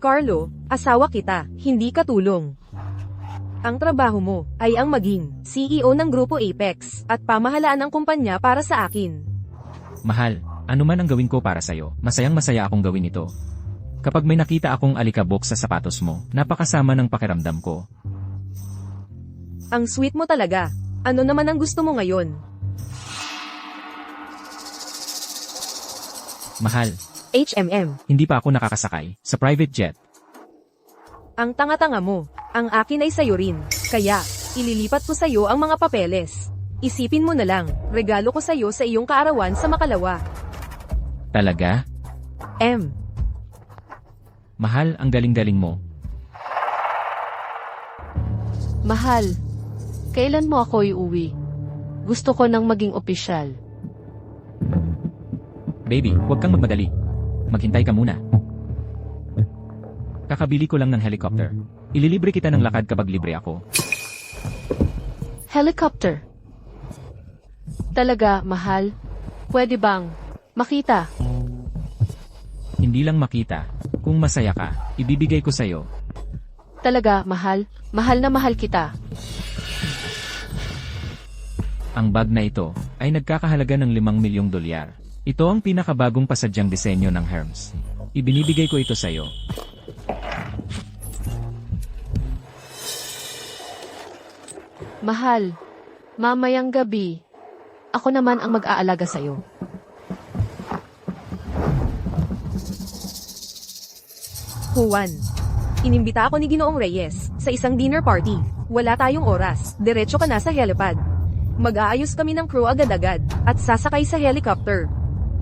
Carlo, asawa kita, hindi katulong. Ang trabaho mo ay ang maging CEO ng Grupo Apex at pamahalaan ng kumpanya para sa akin. Mahal, ano man ang gawin ko para sa'yo, masayang-masaya akong gawin ito. Kapag may nakita akong alikabok sa sapatos mo, napakasama ng pakiramdam ko. Ang sweet mo talaga. Ano naman ang gusto mo ngayon? Mahal, HMM. hindi pa ako nakakasakay sa private jet. Ang tanga-tanga mo. Ang akin ay sayo rin. Kaya, ililipat ko sayo ang mga papeles. Isipin mo na lang, regalo ko sayo sa iyong kaarawan sa Makalawa. Talaga? M. Mahal, ang galing-galing mo. Mahal, kailan mo ako iuwi? Gusto ko nang maging opisyal. Baby, huwag kang magmadali. Maghintay ka muna. Kakabili ko lang ng helicopter. Ililibre kita ng lakad kapag libre ako. Helicopter. Talaga, mahal? Pwede bang makita? Hindi lang makita. Kung masaya ka, ibibigay ko sa'yo. Talaga, mahal? Mahal na mahal kita. Ang bag na ito ay nagkakahalaga ng $5,000,000. Ito ang pinakabagong pasadyang disenyo ng Hermes. Ibinibigay ko ito sa'yo. Mahal, mamayang gabi, ako naman ang mag-aalaga sa'yo. Juan. Inimbita ako ni Ginoong Reyes sa isang dinner party. Wala tayong oras, diretso ka na sa helipad. Mag-aayos kami ng crew agad-agad at sasakay sa helicopter.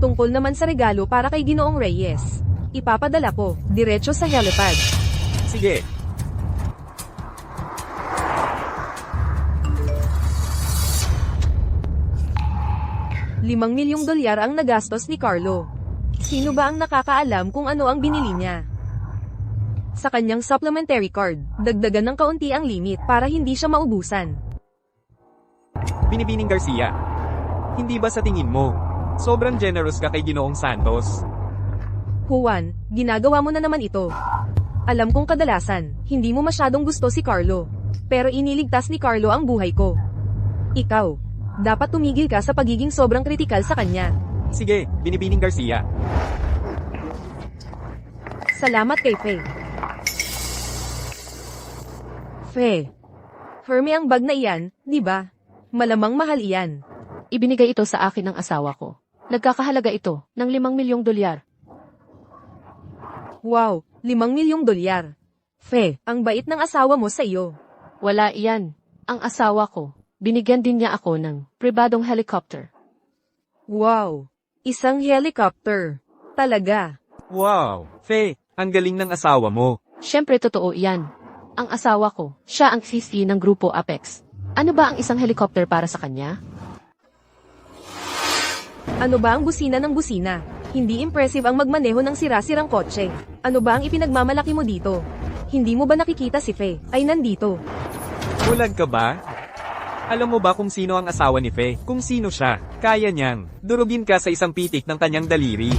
Tungkol naman sa regalo para kay Ginoong Reyes. Ipapadala ko, diretso sa helipad. Sige. $5,000,000 ang nagastos ni Carlo. Sino ba ang nakakaalam kung ano ang binili niya? Sa kanyang supplementary card, dagdagan ng kaunti ang limit para hindi siya maubusan. Binibining Garcia. Hindi ba sa tingin mo, sobrang generous ka kay Ginoong Santos? Juan, ginagawa mo na naman ito. Alam kong kadalasan, hindi mo masyadong gusto si Carlo. Pero iniligtas ni Carlo ang buhay ko. Ikaw, dapat tumigil ka sa pagiging sobrang kritikal sa kanya. Sige, Binibining Garcia. Salamat kay Faye. Faye. Herme ang bag na iyan, di ba? Malamang mahal iyan. Ibinigay ito sa akin ng asawa ko. Nagkakahalaga ito ng $5,000,000. Wow, $5,000,000. Faye, ang bait ng asawa mo sa iyo. Wala iyan. Ang asawa ko, binigyan din niya ako ng pribadong helicopter. Wow, isang helicopter. Talaga. Wow, Faye, ang galing ng asawa mo. Siyempre totoo iyan. Ang asawa ko, siya ang CC ng Grupo Apex. Ano ba ang isang helicopter para sa kanya? Ano ba ang busina ng busina? Hindi impressive ang magmaneho ng sira-sirang kotse. Ano ba ang ipinagmamalaki mo dito? Hindi mo ba nakikita si Faye ay nandito? Bulag ka ba? Alam mo ba kung sino ang asawa ni Faye? Kung sino siya, kaya niyang durugin ka sa isang pitik ng kanyang daliri.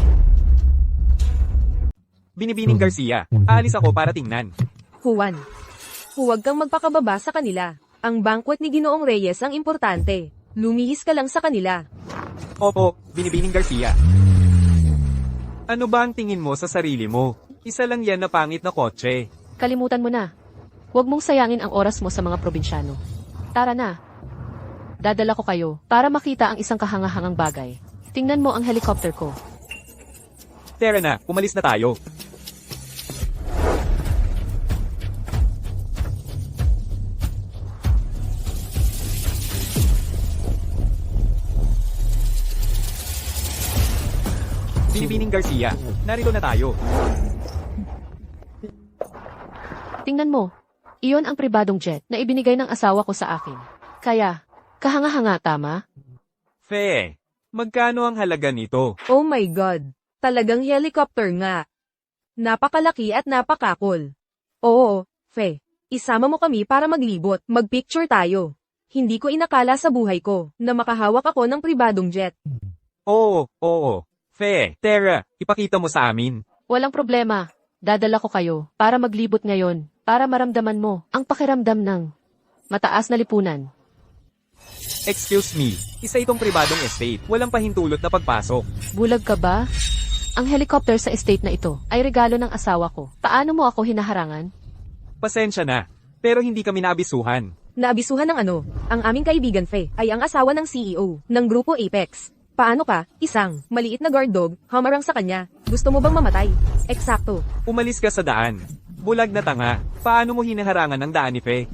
Binibining Garcia, aalis ako para tingnan. Juan, huwag kang magpakababa sa kanila. Ang banquet ni Ginoong Reyes ang importante. Lumihis ka lang sa kanila. Opo, Binibining Garcia. Ano ba ang tingin mo sa sarili mo? Isa lang yan na pangit na kotse. Kalimutan mo na. Huwag mong sayangin ang oras mo sa mga probinsyano. Tara na. Dadala ko kayo para makita ang isang kahangahangang bagay. Tingnan mo ang helicopter ko. Tara na, umalis na tayo. Binibining Garcia, narito na tayo. Tingnan mo. Iyon ang pribadong jet na ibinigay ng asawa ko sa akin. Kaya, kahanga-hanga tama? Faye, magkano ang halaga nito? Oh my God. Talagang helicopter nga. Napakalaki at napakakol. Oo, Faye. Isama mo kami para maglibot, magpicture tayo. Hindi ko inakala sa buhay ko na makahawak ako ng pribadong jet. Oo. Faye, Tara, ipakita mo sa amin. Walang problema. Dadala ko kayo para maglibot ngayon, para maramdaman mo ang pakiramdam ng mataas na lipunan. Excuse me, isa itong pribadong estate, walang pahintulot na pagpasok. Bulag ka ba? Ang helicopter sa estate na ito ay regalo ng asawa ko. Paano mo ako hinaharangan? Pasensya na, pero hindi kami naabisuhan. Naabisuhan ng ano? Ang aming kaibigan Fe ay ang asawa ng CEO ng Grupo Apex. Paano ka? Isang maliit na guard dog, hamarang sa kanya. Gusto mo bang mamatay? Eksakto. Umalis ka sa daan. Bulag na tanga, paano mo hinaharangan ng daan ni Fe?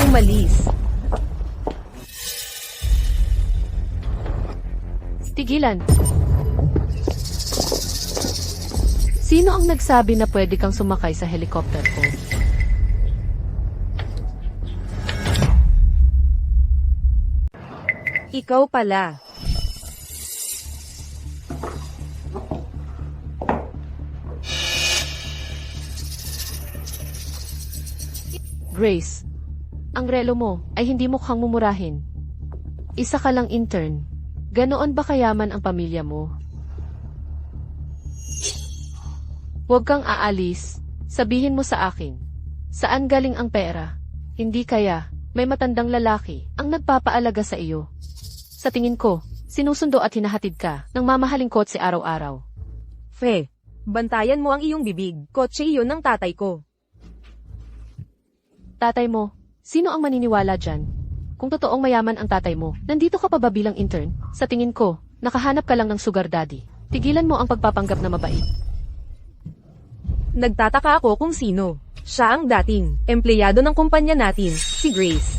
Umalis. Tigilan. Sino ang nagsabi na pwede kang sumakay sa helicopter ko? Ikaw pala. Grace, ang relo mo ay hindi mukhang mumurahin. Isa ka lang intern. Ganoon ba kayaman ang pamilya mo? Huwag kang aalis. Sabihin mo sa akin. Saan galing ang pera? Hindi kaya may matandang lalaki ang nagpapaalaga sa iyo. Sa tingin ko, sinusundo at hinahatid ka ng mamahaling kotse araw-araw. Fe, bantayan mo ang iyong bibig. Kotse iyon ng tatay ko. Tatay mo, sino ang maniniwala dyan? Kung totoong mayaman ang tatay mo, nandito ka pa ba bilang intern? Sa tingin ko, nakahanap ka lang ng sugar daddy. Tigilan mo ang pagpapanggap na mabait. Nagtataka ako kung sino. Siya ang dating empleyado ng kumpanya natin, si Grace.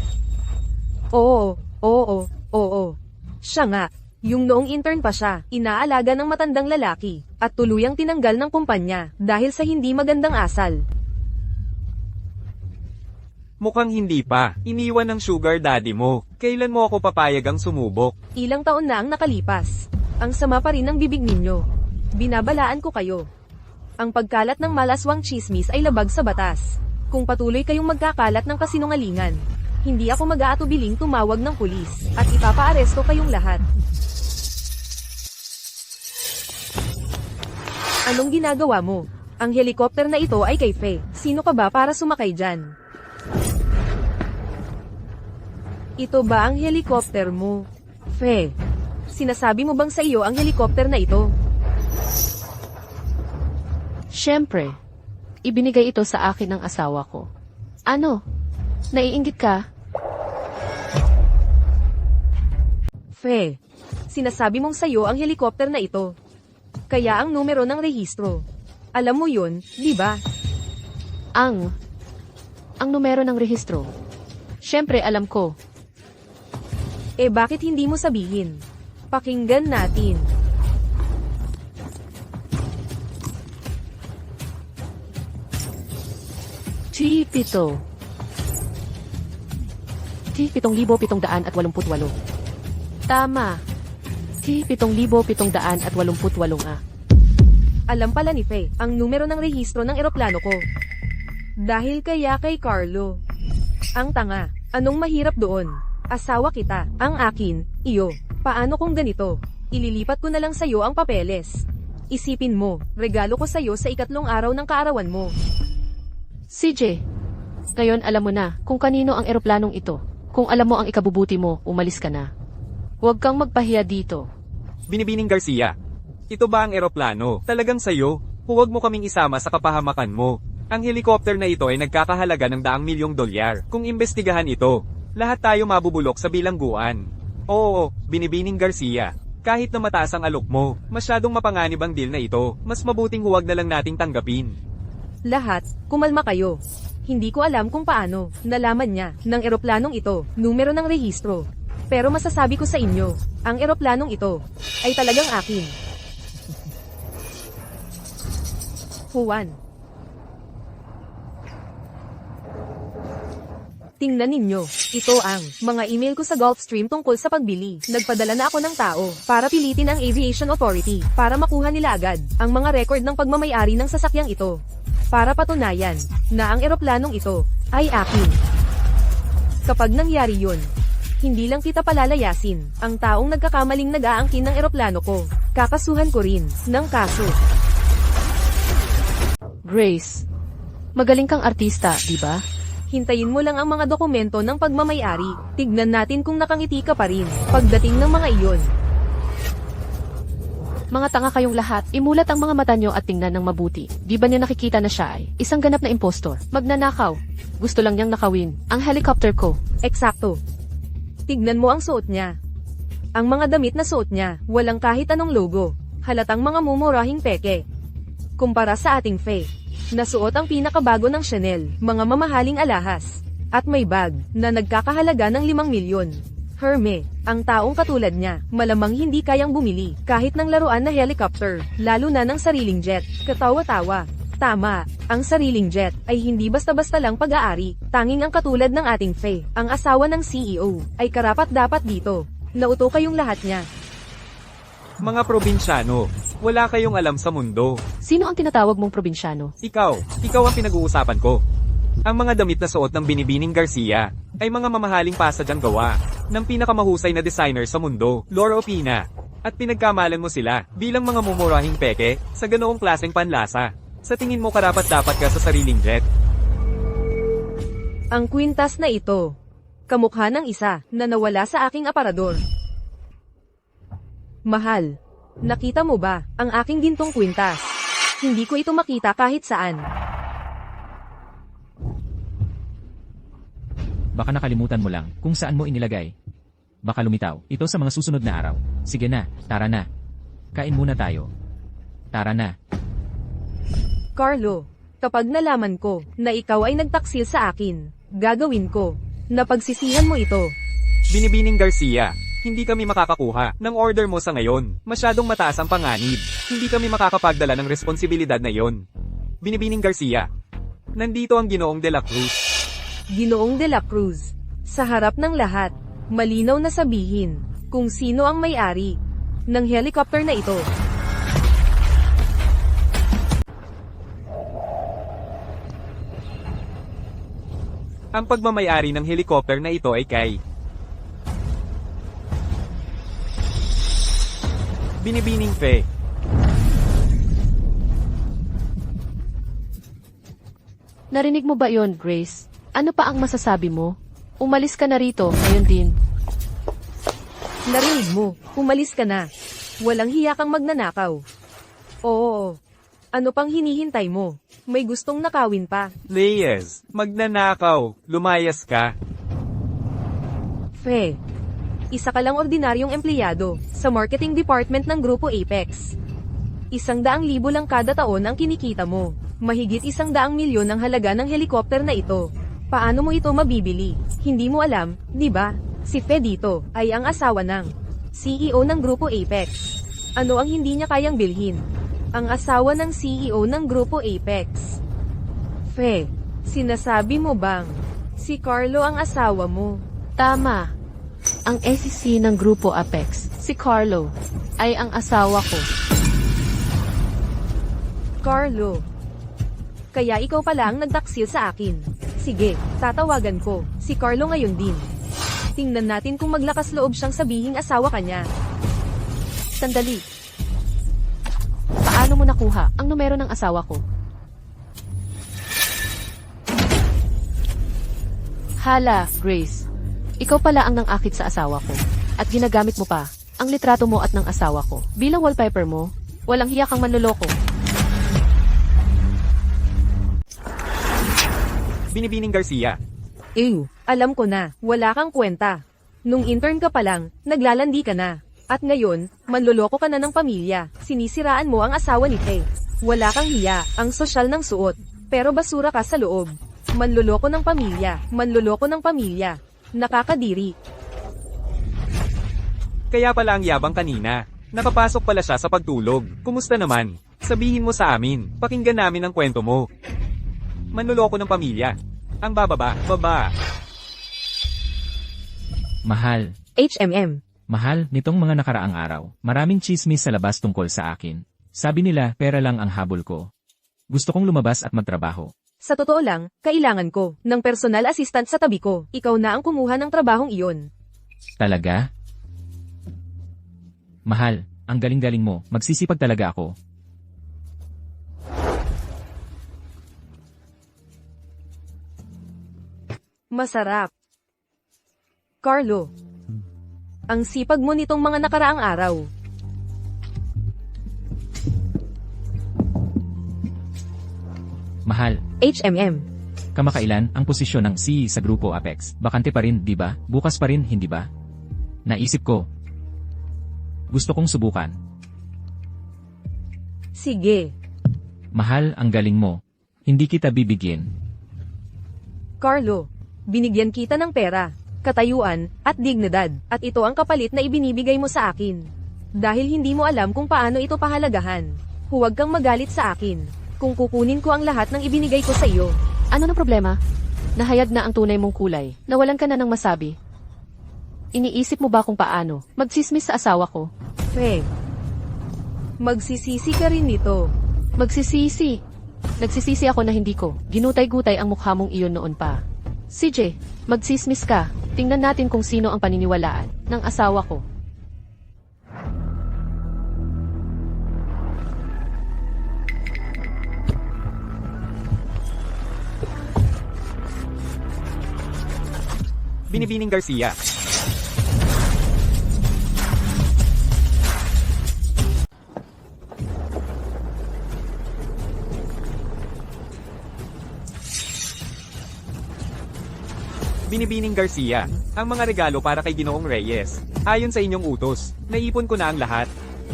Oo. Siya nga. Yung noong intern pa siya, inaalaga ng matandang lalaki, at tuluyang tinanggal ng kumpanya dahil sa hindi magandang asal. Mukhang hindi pa. Iniwan ng sugar daddy mo. Kailan mo ako papayagang sumubok? Ilang taon na ang nakalipas. Ang sama pa rin ng bibig ninyo. Binabalaan ko kayo. Ang pagkalat ng malaswang chismis ay labag sa batas. Kung patuloy kayong magkakalat ng kasinungalingan, hindi ako mag-aatubiling tumawag ng pulis, at ipapaaresto kayong lahat. Anong ginagawa mo? Ang helicopter na ito ay kay Fe. Sino ka ba para sumakay dyan? Ito ba ang helicopter mo? Fe, sinasabi mo bang sa iyo ang helicopter na ito? Siyempre, ibinigay ito sa akin ng asawa ko. Ano? Naiinggit ka? Fe, sinasabi mong sa'yo ang helicopter na ito. Kaya ang numero ng rehistro. Alam mo yun, di ba? Ang numero ng rehistro. Siyempre alam ko. Eh bakit hindi mo sabihin? Pakinggan natin. T7. T7,788. Tama. T7,788 ah. Alam pala ni Fe, ang numero ng rehistro ng eroplano ko. Dahil kaya kay Carlo. Ang tanga, anong mahirap doon? Asawa kita, ang akin, iyo. Paano kung ganito? Ililipat ko na lang sa'yo ang papeles. Isipin mo, regalo ko sa'yo sa 3 araw ng kaarawan mo. CJ, ngayon alam mo na kung kanino ang eroplanong ito. Kung alam mo ang ikabubuti mo, umalis ka na. Huwag kang magpahiya dito. Binibining Garcia. Ito ba ang eroplano? Talagang sayo? Huwag mo kaming isama sa kapahamakan mo. Ang helicopter na ito ay nagkakahalaga ng $100,000,000. Kung imbestigahan ito, lahat tayo mabubulok sa bilangguan. Oo, Binibining Garcia. Kahit na mataas ang alok mo, masyadong mapanganib ang deal na ito, mas mabuting huwag na lang nating tanggapin. Lahat, kumalma kayo. Hindi ko alam kung paano, nalaman niya, ng eroplanong ito, numero ng rehistro. Pero masasabi ko sa inyo, ang eroplanong ito, ay talagang akin. Juan. Tingnan ninyo, ito ang mga email ko sa Gulfstream tungkol sa pagbili. Nagpadala na ako ng tao para pilitin ang Aviation Authority para makuha nila agad ang mga record ng pagmamayari ng sasakyang ito. Para patunayan na ang eroplanong ito ay akin. Kapag nangyari yun, hindi lang kita palalayasin, ang taong nagkakamaling nag-aangkin ng eroplano ko. Kakasuhan ko rin ng kaso. Grace, magaling kang artista, di ba? Hintayin mo lang ang mga dokumento ng pagmamayari. Tignan natin kung nakangiti ka pa rin. Pagdating ng mga iyon. Mga tanga kayong lahat, imulat ang mga mata nyo at tingnan ng mabuti. Di ba niya nakikita na siya ay isang ganap na impostor? Magnanakaw. Gusto lang niyang nakawin ang helicopter ko. Eksakto. Tignan mo ang suot niya. Ang mga damit na suot niya, walang kahit anong logo. Halatang mga mumurahing peke. Kumpara sa ating Faye, nasuot ang pinakabago ng Chanel, mga mamahaling alahas, at may bag na nagkakahalaga ng 5 milyon. Herme, ang taong katulad niya, malamang hindi kayang bumili kahit ng laruan na helicopter, lalo na ng sariling jet. Katawa-tawa. Tama, ang sariling jet ay hindi basta-basta lang pag-aari. Tanging ang katulad ng ating Faye, ang asawa ng CEO, ay karapat-dapat dito. Nauto kayong lahat niya. Mga probinsyano, wala kayong alam sa mundo. Sino ang tinatawag mong probinsyano? Ikaw ang pinag-uusapan ko. Ang mga damit na suot ng Binibining Garcia ay mga mamahaling pasadyang gawa ng pinakamahusay na designer sa mundo, Laura Opina. At pinagkamalan mo sila bilang mga mumurahing peke sa ganoong klaseng panlasa. Sa tingin mo karapat-dapat ka sa sariling jet. Ang kwintas na ito, kamukha ng isa na nawala sa aking aparador. Mahal, nakita mo ba ang aking gintong kwintas? Hindi ko ito makita kahit saan. Baka nakalimutan mo lang kung saan mo inilagay. Baka lumitaw ito sa mga susunod na araw. Sige na, tara na. Kain muna tayo. Tara na. Carlo, kapag nalaman ko na ikaw ay nagtaksil sa akin, gagawin ko. Napagsisihan mo ito. Binibining Garcia, hindi kami makakakuha ng order mo sa ngayon. Masyadong mataas ang panganib. Hindi kami makakapagdala ng responsibilidad na iyon. Binibining Garcia, nandito ang Ginoong de la Cruz. Ginoong de la Cruz. Sa harap ng lahat, malinaw na sabihin kung sino ang may-ari ng helicopter na ito. Ang pagmamayari ng helicopter na ito ay kay Binibining Faye. Narinig mo ba yon, Grace? Ano pa ang masasabi mo? Umalis ka na rito, ngayon din. Narinig mo, umalis ka na. Walang hiya kang magnanakaw. Oo. Ano pang hinihintay mo? May gustong nakawin pa. Reyes, magnanakaw, lumayas ka. Fe, isa ka lang ordinaryong empleyado sa marketing department ng Grupo Apex. 100,000 lang kada taon ang kinikita mo. Mahigit 100 milyon ang halaga ng helicopter na ito. Paano mo ito mabibili? Hindi mo alam, di ba? Si Fe dito ay ang asawa ng CEO ng Grupo Apex. Ano ang hindi niya kayang bilhin? Ang asawa ng CEO ng Grupo Apex. Fe, sinasabi mo bang si Carlo ang asawa mo? Tama. Ang SEC ng Grupo Apex, si Carlo, ay ang asawa ko. Carlo. Kaya ikaw pala ang nagtaksil sa akin. Sige, tatawagan ko si Carlo ngayon din. Tingnan natin kung maglakas loob siyang sabihing asawa ka niya. Sandali. Paano mo nakuha ang numero ng asawa ko? Hala, Grace. Ikaw pala ang nang-akit sa asawa ko. At ginagamit mo pa ang litrato mo at ng asawa ko. Bilang wallpaper mo, walang hiya kang manloloko. Binibining Garcia. Ew, alam ko na, wala kang kwenta. Nung intern ka pa lang, naglalandi ka na. At ngayon, manloloko ka na ng pamilya. Sinisiraan mo ang asawa ni Faye. Wala kang hiya, ang sosyal ng suot. Pero basura ka sa loob. Manloloko ng pamilya, manloloko ng pamilya. Nakakadiri. Kaya pala ang yabang kanina. Nakapasok pala siya sa pagtulog. Kumusta naman? Sabihin mo sa amin. Pakinggan namin ang kwento mo. Manloloko ng pamilya. Ang baba. Mahal. HMM. Mahal, nitong mga nakaraang araw, maraming chismis sa labas tungkol sa akin. Sabi nila, pera lang ang habol ko. Gusto kong lumabas at magtrabaho. Sa totoo lang, kailangan ko ng personal assistant sa tabi ko. Ikaw na ang kumuha ng trabahong iyon. Talaga? Mahal, ang galing-galing mo, magsisipag talaga ako. Masarap. Carlo. Ang sipag mo nitong mga nakaraang araw. Mahal, HMM. kamakailan ang posisyon ng C sa Grupo Apex. Bakante pa rin, di ba? Bukas pa rin, hindi ba? Naisip ko. Gusto kong subukan. Sige. Mahal, ang galing mo. Hindi kita bibigyan. Carlo, binigyan kita ng pera, katayuan, at dignidad, at ito ang kapalit na ibinibigay mo sa akin. Dahil hindi mo alam kung paano ito pahalagahan. Huwag kang magalit sa akin, kung kukunin ko ang lahat ng ibinigay ko sa iyo. Ano na problema? Nahayag na ang tunay mong kulay. Nawalan ka na ng masabi. Iniisip mo ba kung paano magsismis sa asawa ko? Fe, magsisisi ka rin nito. Magsisisi. Nagsisisi ako na hindi ko. Ginutay-gutay ang mukha mong iyon noon pa. CJ, magsismis ka. Tingnan natin kung sino ang paniniwalaan ng asawa ko. Binibining Garcia. Binibining Garcia, ang mga regalo para kay Ginoong Reyes. Ayon sa inyong utos, naipon ko na ang lahat.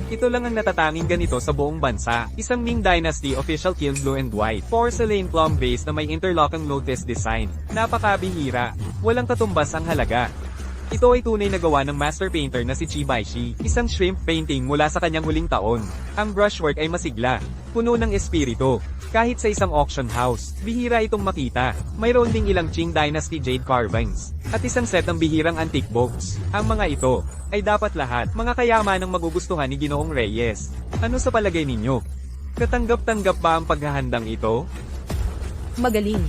Ito lang ang natatanging ganito sa buong bansa. Isang Ming Dynasty official kiln blue and white. Porcelain plum vase na may interlocking lotus design. Napakabihira. Walang katumbas ang halaga. Ito ay tunay na gawa ng master painter na si Chi Baishi. Isang shrimp painting mula sa kanyang huling taon. Ang brushwork ay masigla. Puno ng espiritu. Kahit sa isang auction house, bihira itong makita. Mayroon ding ilang Qing Dynasty jade carvings. At isang set ng bihirang antique box. Ang mga ito, ay dapat lahat mga kayaman ang magugustuhan ni Ginoong Reyes. Ano sa palagay ninyo? Katanggap-tanggap ba ang paghahandang ito? Magaling.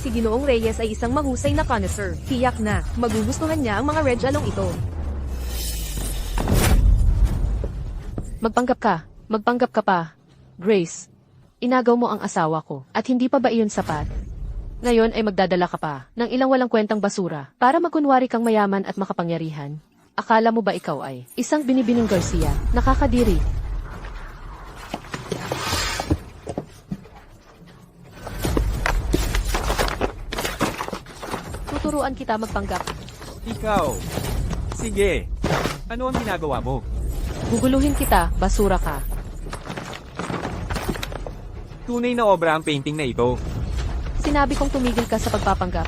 Si Ginoong Reyes ay isang mahusay na connoisseur. Tiyak na, magugustuhan niya ang mga red along ito. Magpanggap ka pa. Grace, inagaw mo ang asawa ko, at hindi pa ba iyon sapat? Ngayon ay magdadala ka pa ng ilang walang kwentang basura para magkunwari kang mayaman at makapangyarihan. Akala mo ba ikaw ay isang Binibining Garcia? Nakakadiri. Tuturuan kita magpanggap. Ikaw. Sige. Ano ang ginagawa mo? Guguluhin kita, basura ka. Tunay na obra ang painting na ito. Sinabi kong tumigil ka sa pagpapanggap.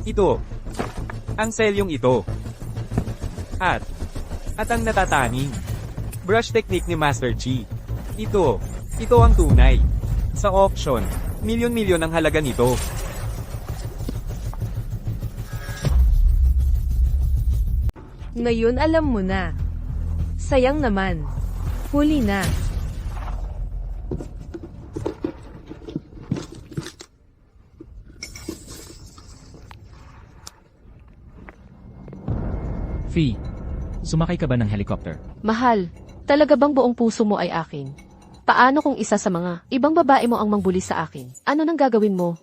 Ito. Ang selyong ito. At ang natatanging. Brush technique ni Master Chi. Ito ang tunay. Sa auction, milyon-milyon ang halaga nito. Ngayon alam mo na. Sayang naman. Huli na. Fee, sumakay ka ba ng helicopter? Mahal, talaga bang buong puso mo ay akin? Paano kung isa sa mga ibang babae mo ang mangbuli sa akin? Ano nang gagawin mo?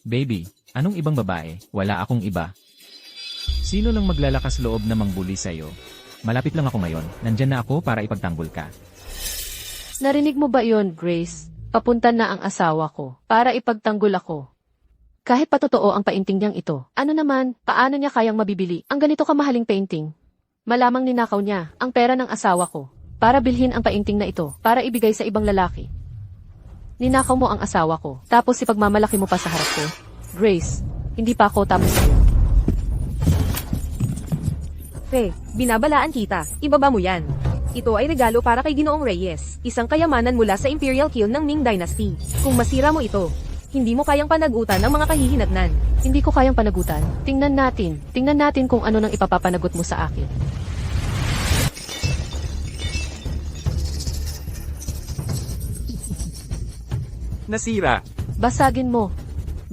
Baby, anong ibang babae? Wala akong iba. Sino lang maglalakas loob na mangbuli sa'yo? Malapit lang ako ngayon. Nandyan na ako para ipagtanggol ka. Narinig mo ba yon, Grace? Papunta na ang asawa ko para ipagtanggol ako. Kahit patotoo ang painting niyang ito, ano naman, paano niya kayang mabibili ang ganito kamahaling painting? Malamang ninakaw niya ang pera ng asawa ko para bilhin ang painting na ito para ibigay sa ibang lalaki. Ninakaw mo ang asawa ko, tapos ipagmamalaki mo pa sa harap ko. Grace, hindi pa ako tapos sa'yo. Fe, binabalaan kita. Ibaba mo yan. Ito ay regalo para kay Ginoong Reyes, isang kayamanan mula sa Imperial Kiln ng Ming Dynasty. Kung masira mo ito, hindi mo kayang panagutan ang mga kahihinatnan. Hindi ko kayang panagutan. Tingnan natin kung ano nang ipapapanagot mo sa akin. Nasira. Basagin mo.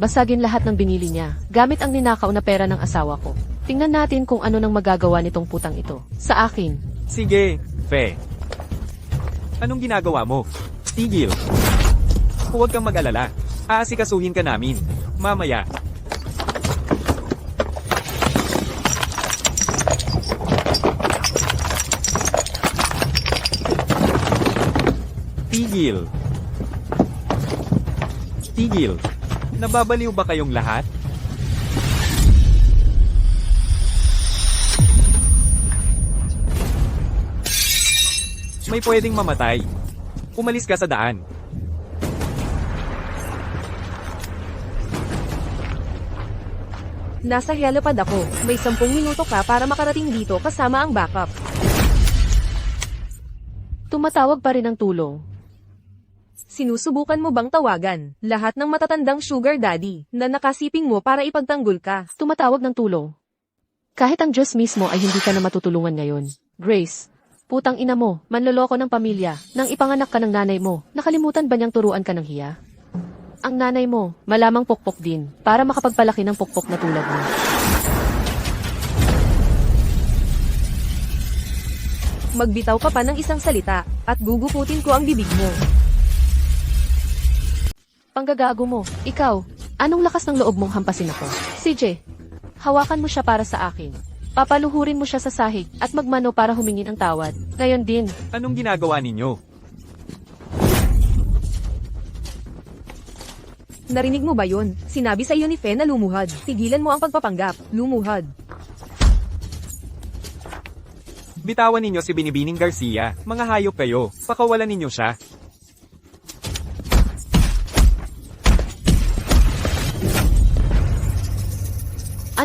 Basagin lahat ng binili niya, gamit ang ninakaw na pera ng asawa ko. Tingnan natin kung ano nang magagawa nitong putang ito. Sa akin. Sige, Fe. Anong ginagawa mo? Tigil. Huwag kang mag-alala. Aasikasuhin ka namin. Mamaya. Tigil. Tigil. Nababaliw ba kayong lahat? May pwedeng mamatay. Umalis ka sa daan. Nasa helipad ako. May 10 minuto ka para makarating dito kasama ang backup. Tumatawag pa rin ng tulong. Sinusubukan mo bang tawagan lahat ng matatandang sugar daddy na nakasiping mo para ipagtanggol ka? Tumatawag ng tulong. Kahit ang Diyos mismo ay hindi ka na matutulungan ngayon. Grace, putang ina mo, manloloko ng pamilya, nang ipanganak ka ng nanay mo, nakalimutan ba niyang turuan ka ng hiya? Ang nanay mo, malamang pokpok din, para makapagpalaki ng pokpok na tulad mo. Magbitaw ka pa ng isang salita, at guguputin ko ang bibig mo. Panggagago mo, ikaw, anong lakas ng loob mong hampasin ako? CJ, hawakan mo siya para sa akin. Papaluhurin mo siya sa sahig at magmano para humingin ang tawad. Ngayon din, Anong ginagawa ninyo? Narinig mo ba yun? Sinabi sa iyo ni Fe na lumuhad. Tigilan mo ang pagpapanggap. Lumuhad. Bitawan ninyo si Binibining Garcia. Mga hayop kayo. Pakawalan ninyo siya.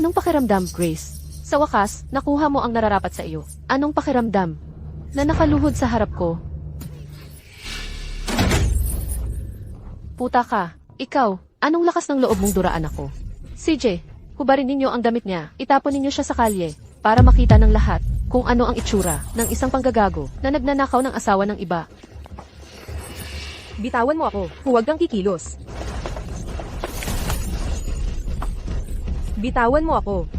anong pakiramdam, Grace? Sa wakas, nakuha mo ang nararapat sa iyo. Anong pakiramdam? Na nakaluhod sa harap ko. Puta ka. Ikaw, anong lakas ng loob mong duraan ako? CJ, hubarin ninyo ang damit niya. Itapon ninyo siya sa kalye para makita ng lahat kung ano ang itsura ng isang panggagago na nagnanakaw ng asawa ng iba. Bitawan mo ako. Huwag kang kikilos. Bitawan mo ako.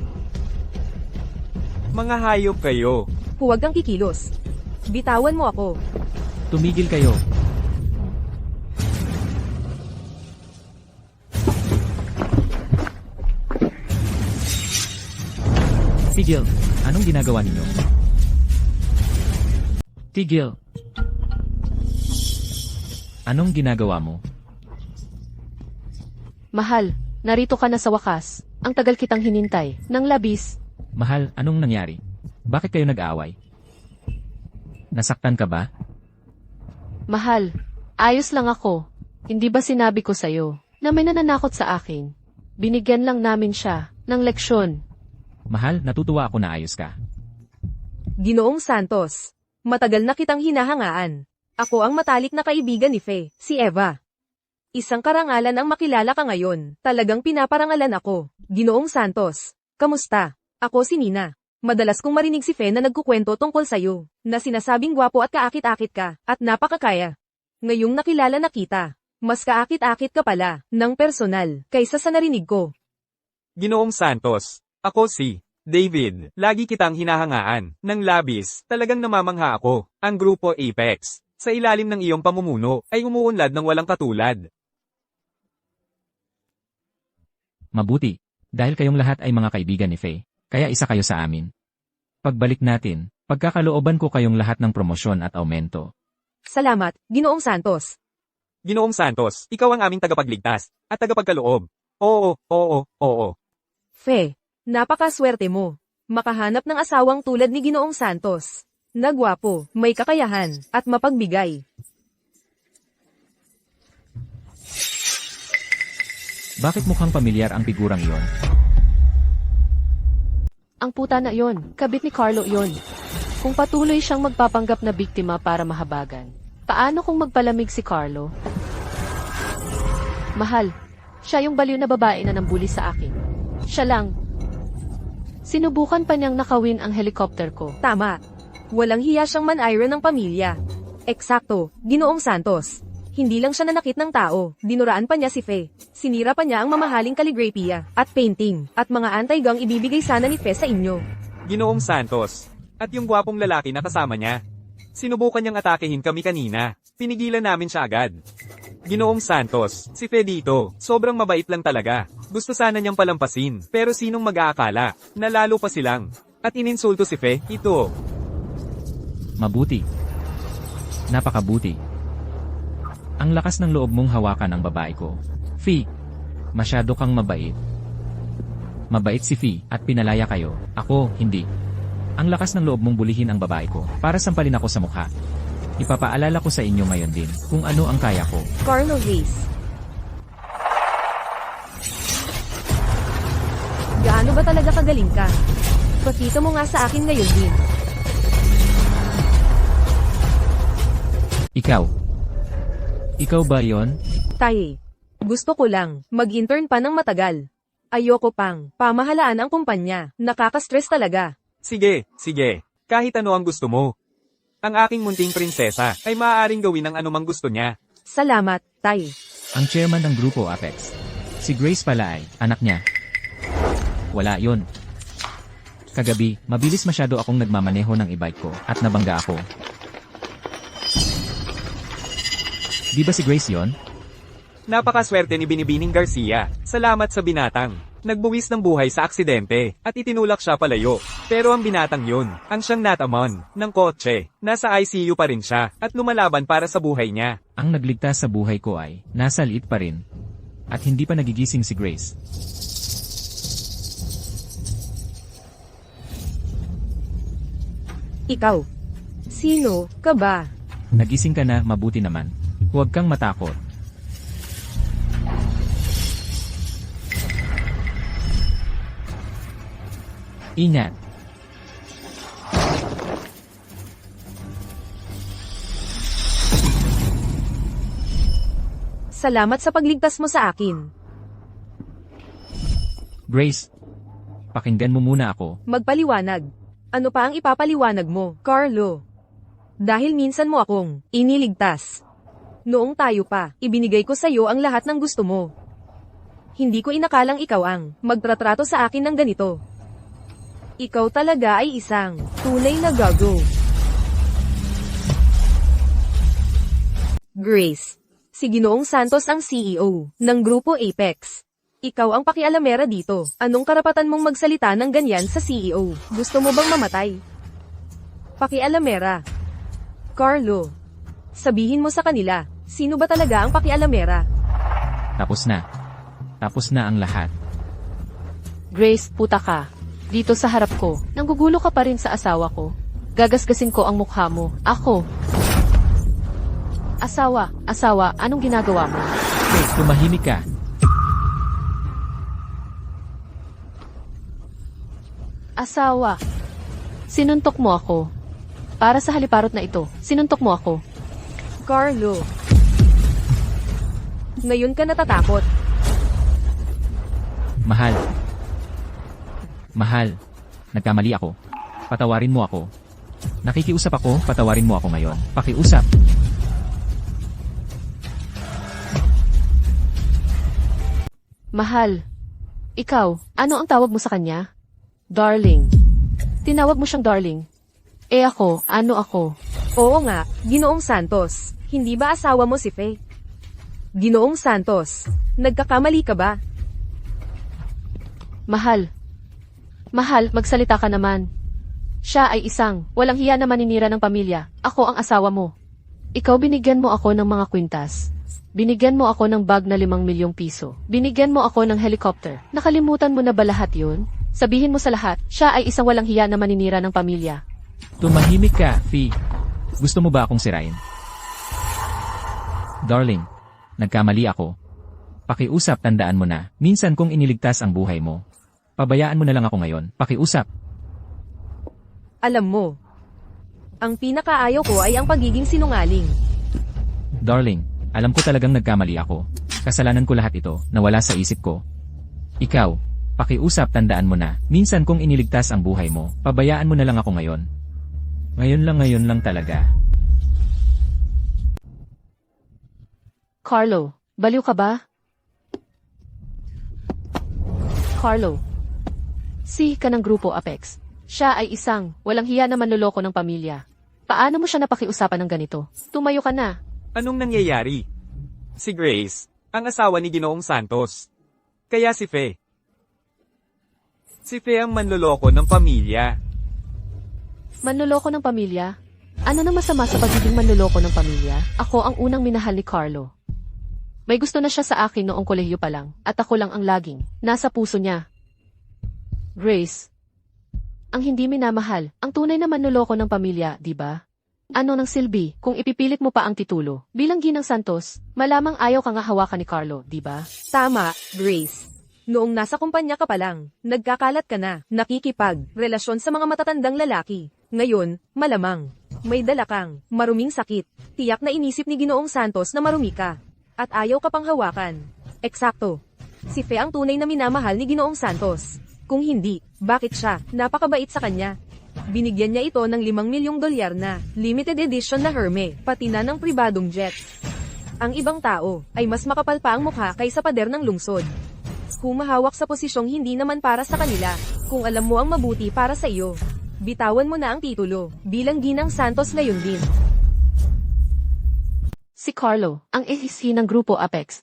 Mga hayop kayo. Huwag kang kikilos. Bitawan mo ako. Tumigil kayo. Tigil, anong ginagawa ninyo? Tigil. Anong ginagawa mo? Mahal, narito ka na sa wakas. Ang tagal kitang hinintay. Nang labis. Mahal, anong nangyari? Bakit kayo nag-aaway? Nasaktan ka ba? Mahal, ayos lang ako. Hindi ba sinabi ko sa'yo na may nananakot sa akin? Binigyan lang namin siya ng leksyon. Mahal, natutuwa ako na ayos ka. Ginoong Santos. Matagal na kitang hinahangaan. Ako ang matalik na kaibigan ni Fe, si Eva. Isang karangalan ang makilala ka ngayon. Talagang pinaparangalan ako. Ginoong Santos. Kamusta? Ako si Nina. Madalas kong marinig si Fe na nagkukwento tungkol sa'yo, na sinasabing gwapo at kaakit-akit ka, at napakakaya. Ngayong nakilala na kita, mas kaakit-akit ka pala, ng personal, kaysa sa narinig ko. Ginoong Santos. Ako si David. Lagi kitang hinahangaan. Ng labis, talagang namamangha ako. Ang grupo Apex, sa ilalim ng iyong pamumuno, ay umuunlad ng walang katulad. Mabuti, dahil kayong lahat ay mga kaibigan ni Faye, kaya isa kayo sa amin. Pagbalik natin, pagkakalooban ko kayong lahat ng promosyon at aumento. Salamat, Ginoong Santos. Ginoong Santos, ikaw ang aming tagapagligtas, at tagapagkaloob. Oo. Fe, napakaswerte mo. Makahanap ng asawang tulad ni Ginoong Santos. Nagwapo, may kakayahan, at mapagbigay. Bakit mukhang pamilyar ang figurang yon? Ang puta na yon, kabit ni Carlo yon. Kung patuloy siyang magpapanggap na biktima para mahabagan, paano kung magpalamig si Carlo? Mahal, siya yung baliw na babae na nambuli sa akin. Siya lang. Sinubukan pa niyang nakawin ang helicopter ko. Tama. Walang hiya siyang man-iron ng pamilya. Eksakto, Ginoong Santos. Hindi lang siya nanakit ng tao, dinuraan pa niya si Fe. Sinira pa niya ang mamahaling kaligrapia, at painting, at mga anti-gang ibibigay sana ni Fe sa inyo. Ginoong Santos. At yung gwapong lalaki na kasama niya. Sinubukan niyang atakehin kami kanina. Pinigilan namin siya agad. Ginoong Santos, si Fe dito, sobrang mabait lang talaga. Gusto sana niyang palampasin, pero sinong mag-aakala, na lalo pa silang. At ininsulto si Fe, ito. Mabuti. Napakabuti. Ang lakas ng loob mong hawakan ang babae ko. Fee, masyado kang mabait. Mabait si Fee, at pinalaya kayo. Ako, hindi. Ang lakas ng loob mong bulihin ang babae ko, para sampalin ako sa mukha. Ipapaalala ko sa inyo ngayon din, kung ano ang kaya ko. Carlo Hayes. Gaano ba talaga kagaling ka? Pakita mo nga sa akin ngayon din. Ikaw. Ikaw ba yon? Taye. Gusto ko lang, mag-intern pa ng matagal. Ayoko pang, pamahalaan ang kumpanya. Nakaka-stress talaga. Sige, sige. Kahit ano ang gusto mo. Ang aking munting prinsesa ay maaaring gawin ang anumang gusto niya. Salamat, Tay. Ang chairman ng grupo Apex. Si Grace pala ay, anak niya. Wala yon. Kagabi, mabilis masyado akong nagmamaneho ng e-bike ko, at nabangga ako. Di ba si Grace yon? Napakaswerte ni Binibining Garcia. Salamat sa binatang. Nagbuwis ng buhay sa aksidente, at itinulak siya palayo. Pero ang binatang yun, ang siyang natamon, ng kotse. Nasa ICU pa rin siya, at lumalaban para sa buhay niya. Ang nagligtas sa buhay ko ay, nasa liit pa rin. At hindi pa nagigising si Grace. Ikaw. Sino ka ba? Nagising ka na, mabuti naman. Huwag kang matakot. Ingat. Salamat sa pagligtas mo sa akin. Grace, pakinggan mo muna ako. Magpaliwanag. Ano pa ang ipapaliwanag mo, Carlo? Dahil minsan mo akong iniligtas. Noong tayo pa, ibinigay ko sa iyo ang lahat ng gusto mo. Hindi ko inakalang ikaw ang magtratrato sa akin ng ganito. Ikaw talaga ay isang tunay na gago. Grace. Si Ginoong Santos ang CEO ng Grupo Apex. Ikaw ang pakialamera dito. Anong karapatan mong magsalita ng ganyan sa CEO? Gusto mo bang mamatay? Pakialamera. Carlo. Sabihin mo sa kanila, sino ba talaga ang pakialamera? Tapos na. Tapos na ang lahat. Grace, puta ka. Dito sa harap ko, nanggugulo ka pa rin sa asawa ko. Gagasgasin ko ang mukha mo. Ako. Asawa, anong ginagawa mo? Grace, tumahimik ka. Asawa. Sinuntok mo ako. Para sa haliparot na ito, sinuntok mo ako. Carlo. Ngayon ka natatakot. Mahal. Mahal. Nagkamali ako. Patawarin mo ako. Nakikiusap ako, patawarin mo ako ngayon. Pakiusap. Mahal. Ikaw, ano ang tawag mo sa kanya? Darling. Tinawag mo siyang darling. Eh ako, ano ako? Oo nga, Ginoong Santos. Hindi ba asawa mo si Faye? Ginoong Santos, nagkakamali ka ba? Mahal. Mahal, magsalita ka naman. Siya ay isang, walang hiya na maninira ng pamilya. Ako ang asawa mo. Ikaw binigyan mo ako ng mga kwintas. Binigyan mo ako ng bag na 5 milyong piso. Binigyan mo ako ng helicopter. Nakalimutan mo na ba lahat yun? Sabihin mo sa lahat, siya ay isang walang hiya na maninira ng pamilya. Tumahimik ka, Fee. Gusto mo ba akong sirain? Darling, nagkamali ako. Pakiusap, tandaan mo na, minsan kong iniligtas ang buhay mo. Pabayaan mo na lang ako ngayon, pakiusap. Alam mo, ang pinakaayaw ko ay ang pagiging sinungaling. Darling, alam ko talagang nagkamali ako. Kasalanan ko lahat ito, nawala sa isip ko. Ikaw, pakiusap, tandaan mo na, minsan kong iniligtas ang buhay mo, pabayaan mo na lang ako ngayon. Ngayon lang talaga. Carlo, baliw ka ba? Carlo. Si ka ng Grupo Apex. Siya ay isang, walang hiya na manloloko ng pamilya. Paano mo siya napakiusapan ng ganito? Tumayo ka na. Anong nangyayari? Si Grace, ang asawa ni Ginoong Santos. Kaya si Fe. Si Fe ang manloloko ng pamilya. Manloloko ng pamilya? Ano na masama sa pagiging manloloko ng pamilya? Ako ang unang minahal ni Carlo. May gusto na siya sa akin noong kolehiyo pa lang, at ako lang ang laging nasa puso niya. Grace, ang hindi minamahal, ang tunay na manloloko ng pamilya, di ba? Ano nang silbi kung ipipilit mo pa ang titulo? Bilang Ginang Santos, malamang ayaw ka nga hawakan ni Carlo, di ba? Tama, Grace. Noong nasa kumpanya ka pa lang, nagkakalat ka na, relasyon sa mga matatandang lalaki. Ngayon, malamang, may dala kang, maruming sakit. Tiyak na inisip ni Ginoong Santos na marumi ka. At ayaw ka pang hawakan. Eksakto. Si Fe ang tunay na minamahal ni Ginoong Santos. Kung hindi, bakit siya? Napakabait sa kanya. Binigyan niya ito ng 5 milyong dolyar na limited edition na Herme, pati na ng pribadong jet. Ang ibang tao ay mas makapal pa ang mukha kaysa pader ng lungsod. Humahawak sa posisyong hindi naman para sa kanila, kung alam mo ang mabuti para sa iyo. Bitawan mo na ang titulo, bilang Ginang Santos ngayon din. Si Carlo, ang ihisi ng Grupo Apex.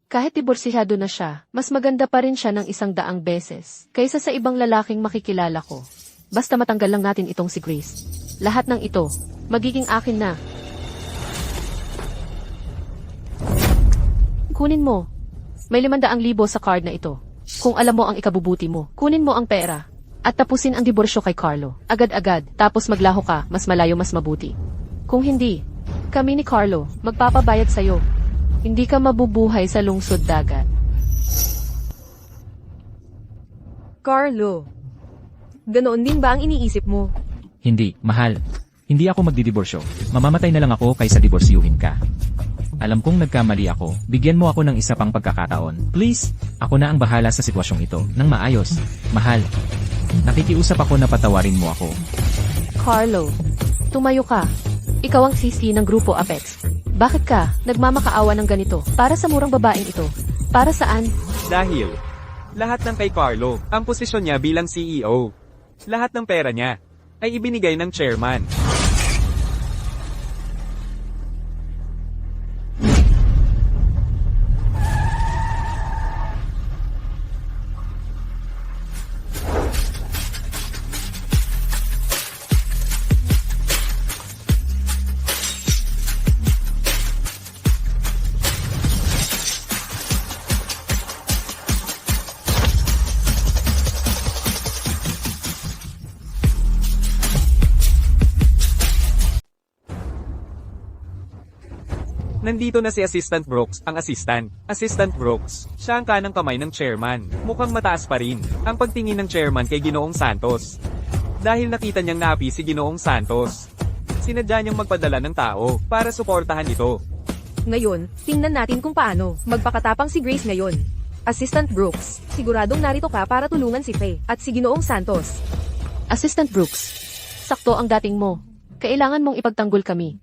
Kahit diborsihado na siya, mas maganda pa rin siya ng 100 beses, kaysa sa ibang lalaking makikilala ko. Basta matanggal lang natin itong si Grace. Lahat ng ito, magiging akin na. Kunin mo. May 500,000 sa card na ito. Kung alam mo ang ikabubuti mo, kunin mo ang pera. At tapusin ang diborsyo kay Carlo. Agad-agad, tapos maglaho ka, mas malayo mas mabuti. Kung hindi, kami ni Carlo, magpapabayad sa'yo. Hindi ka mabubuhay sa lungsod dagat. Carlo. Ganoon din ba ang iniisip mo? Hindi, mahal. Hindi ako magdidiborsyo. Mamamatay na lang ako kaysa diborsyuhin ka. Alam kong nagkamali ako. Bigyan mo ako ng isa pang pagkakataon. Please, ako na ang bahala sa sitwasyong ito. Nang maayos. Mahal. Nakikiusap ako na patawarin mo ako. Carlo, tumayo ka. Ikaw ang sisi ng Grupo Apex. Bakit ka nagmamakaawa ng ganito? Para sa murang babaeng ito? Para saan? Dahil, lahat ng kay Carlo, ang posisyon niya bilang CEO. Lahat ng pera niya, ay ibinigay ng chairman. Nandito na si Assistant Brooks, ang assistant. Assistant Brooks, siya ang kanang kamay ng chairman. Mukhang mataas pa rin ang pagtingin ng chairman kay Ginoong Santos. Dahil nakita niyang naapi si Ginoong Santos. Sinadya niyang magpadala ng tao para suportahan ito. Ngayon, tingnan natin kung paano magpakatapang si Grace ngayon. Assistant Brooks, siguradong narito ka para tulungan si Fe at si Ginoong Santos. Assistant Brooks, sakto ang dating mo. Kailangan mong ipagtanggol kami.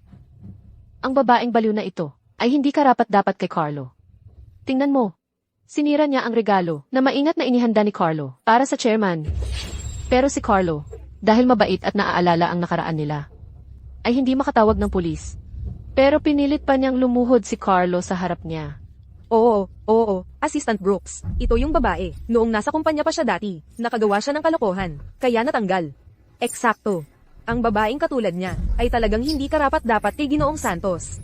Ang babaeng baliw na ito ay hindi karapat-dapat kay Carlo. Tingnan mo. Sinira niya ang regalo na maingat na inihanda ni Carlo para sa chairman. Pero si Carlo, dahil mabait at naaalala ang nakaraan nila, ay hindi makatawag ng pulis. Pero pinilit pa niyang lumuhod si Carlo sa harap niya. Oo, Assistant Brooks. Ito yung babae. Noong nasa kumpanya pa siya dati, nakagawa siya ng kalokohan, kaya natanggal. Eksakto. Ang babaeng katulad niya ay talagang hindi karapat-dapat kay Ginoong Santos.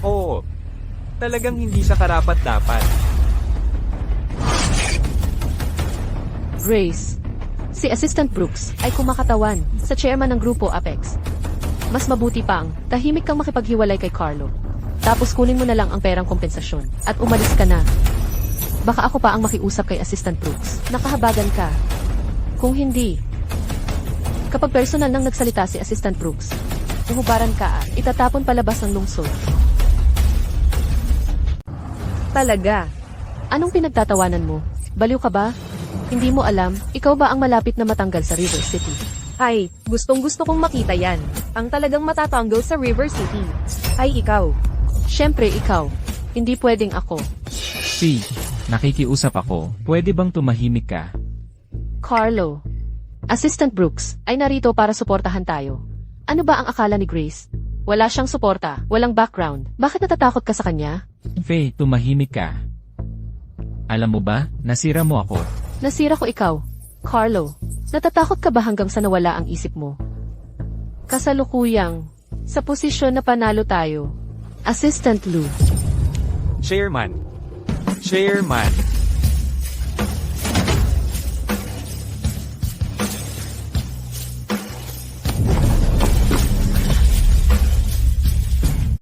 Oo, talagang hindi siya karapat-dapat. Grace, si Assistant Brooks ay kumakatawan sa chairman ng Grupo Apex. Mas mabuti pang tahimik kang makipaghiwalay kay Carlo. Tapos kunin mo na lang ang perang kompensasyon at umalis ka na. Baka ako pa ang makiusap kay Assistant Brooks. Nakahabagan ka. Kung hindi, kapag personal nang nagsalita si Assistant Brooks, uhubaran ka at itatapon palabas ng lungsod. Talaga. Anong pinagtatawanan mo? Baliw ka ba? Hindi mo alam, ikaw ba ang malapit na matanggal sa River City? Ay, gustong-gusto kong makita yan. Ang talagang matatanggol sa River City. Ay ikaw. Siyempre ikaw. Hindi pwedeng ako. Si, nakikiusap ako. Pwede bang tumahimik ka? Carlo. Assistant Brooks ay narito para suportahan tayo. Ano ba ang akala ni Grace? Wala siyang suporta, walang background. Bakit natatakot ka sa kanya? Faye, tumahimik ka. Alam mo ba, nasira mo ako. Nasira ko ikaw. Carlo, natatakot ka ba hanggang sa nawala ang isip mo? Kasalukuyang, sa posisyon na panalo tayo. Assistant Lou. Chairman. Chairman.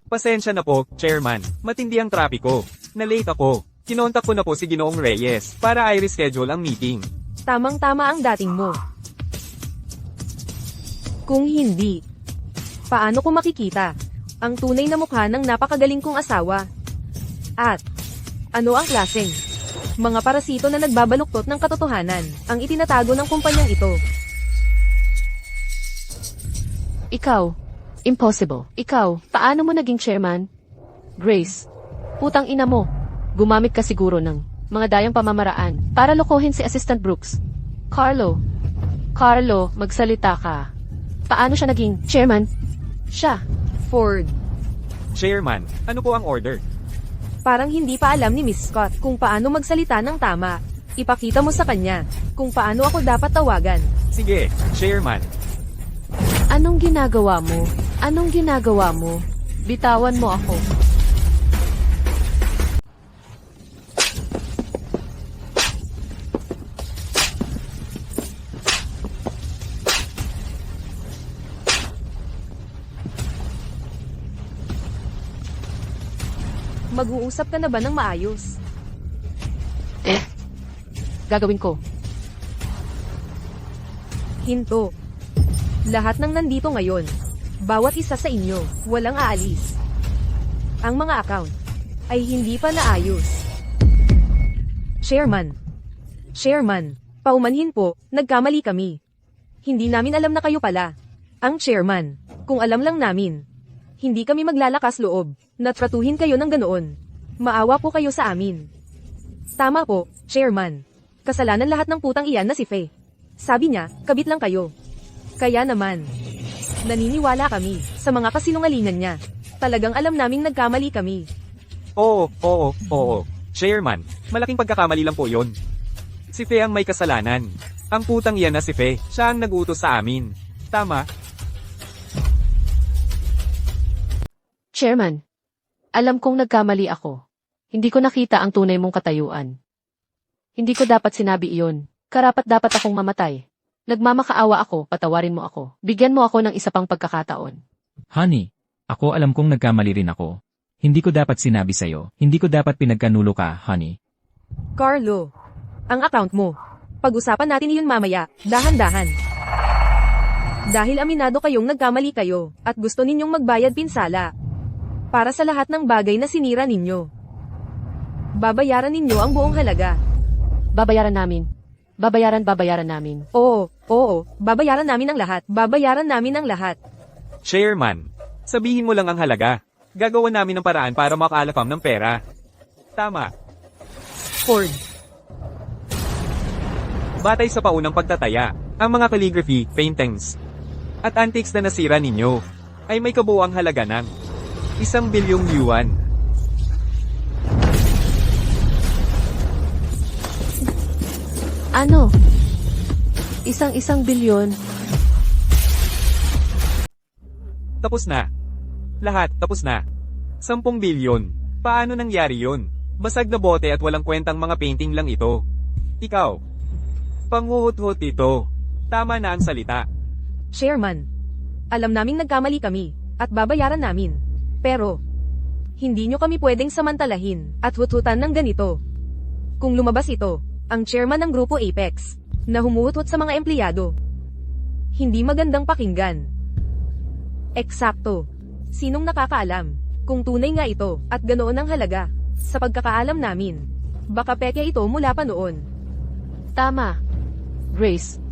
Pasensya na po, Chairman. Matindi ang trapiko. Na-late ako. Kinontak ko na po si Ginoong Reyes para i-reschedule ang meeting. Tamang-tama ang dating mo. Kung hindi, paano ko makikita ang tunay na mukha ng napakagaling kong asawa? At, ano ang klaseng mga parasito na nagbabaluktot ng katotohanan ang itinatago ng kumpanyang ito? Ikaw. Impossible. Ikaw, paano mo naging chairman? Grace. Putang ina mo. Gumamit ka siguro ng mga dayang pamamaraan para lokohin si Assistant Brooks. Carlo. Carlo, magsalita ka. Paano siya naging chairman? Siya. Ford, Chairman, ano po ang order? parang hindi pa alam ni Miss Scott kung paano magsalita ng tama. Ipakita mo sa kanya kung paano ako dapat tawagan. Sige, Chairman. Anong ginagawa mo? Anong ginagawa mo? Bitawan mo ako. Mag-uusap ka na ba ng maayos? Gagawin ko. Hinto. Lahat ng nandito ngayon, bawat isa sa inyo, walang aalis. Ang mga account ay hindi pa naayos. Chairman. Chairman, paumanhin po, nagkamali kami. Hindi namin alam na kayo pala. Ang chairman, kung alam lang namin, hindi kami maglalakas loob na tratuhin kayo ng ganoon. Maawa po kayo sa amin. Tama po, Chairman. Kasalanan lahat ng putang iyan na si Faye. Sabi niya, kabit lang kayo. Kaya naman, naniniwala kami sa mga kasinungalingan niya. Talagang alam naming nagkamali kami. Oo. Chairman, malaking pagkakamali lang po yon. Si Fe ang may kasalanan. Ang putang iyan na si Fe, siya ang nag-utos sa amin. Tama? Chairman, alam kong nagkamali ako. Hindi ko nakita ang tunay mong katayuan. Hindi ko dapat sinabi iyon. Karapat-dapat akong mamatay. Nagmamakaawa ako, patawarin mo ako. Bigyan mo ako ng isa pang pagkakataon. Honey, ako alam kong nagkamali rin ako. Hindi ko dapat sinabi sa'yo. Hindi ko dapat pinagkanulo ka, honey. Carlo, ang account mo. Pag-usapan natin iyon mamaya, dahan-dahan. Dahil aminado kayong nagkamali kayo, at gusto ninyong magbayad pinsala. Para sa lahat ng bagay na sinira ninyo. Babayaran ninyo ang buong halaga. Babayaran namin. Babayaran namin. Oo, babayaran namin ang lahat. Babayaran namin ang lahat. Chairman, sabihin mo lang ang halaga. Gagawa namin ng paraan para makaalapam ng pera. Tama. Ford, Batay sa paunang pagtataya, ang mga calligraphy, paintings, at antiques na nasira ninyo, ay may kabuuang halaga ng 1 bilyong yuan. Ano? Isang bilyon? Tapos na. Lahat, tapos na. 10 bilyon. Paano nangyari yun? Basag na bote at walang kwentang mga painting lang ito. Ikaw. Panghuhut-hut ito. Tama na ang salita. Chairman, alam naming nagkamali kami, at babayaran namin. Pero, hindi nyo kami pwedeng samantalahin, at hut-hutan ng ganito. Kung lumabas ito, ang chairman ng Grupo Apex, na humuhut-hut sa mga empleyado. Hindi magandang pakinggan. Eksakto. Sinong nakakaalam, kung tunay nga ito, at ganoon ang halaga, sa pagkakaalam namin. Baka peke ito mula pa noon. Tama. Grace,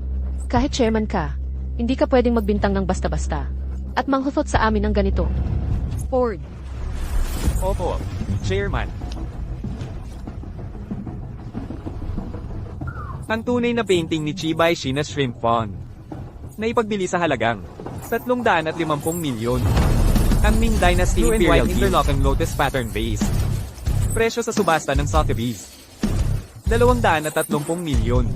kahit chairman ka, hindi ka pwedeng magbintang ng basta-basta. At manghuthot sa amin ng ganito. Ford, Opo, Chairman. Ang tunay na painting ni Chibay Shina Shrimp Pond na ipagbili sa halagang 350 milyon. Ang Ming Dynasty Blue and Imperial white Interlocking Lotus Pattern Vase. Presyo sa subasta ng Sotheby's. 230 milyon.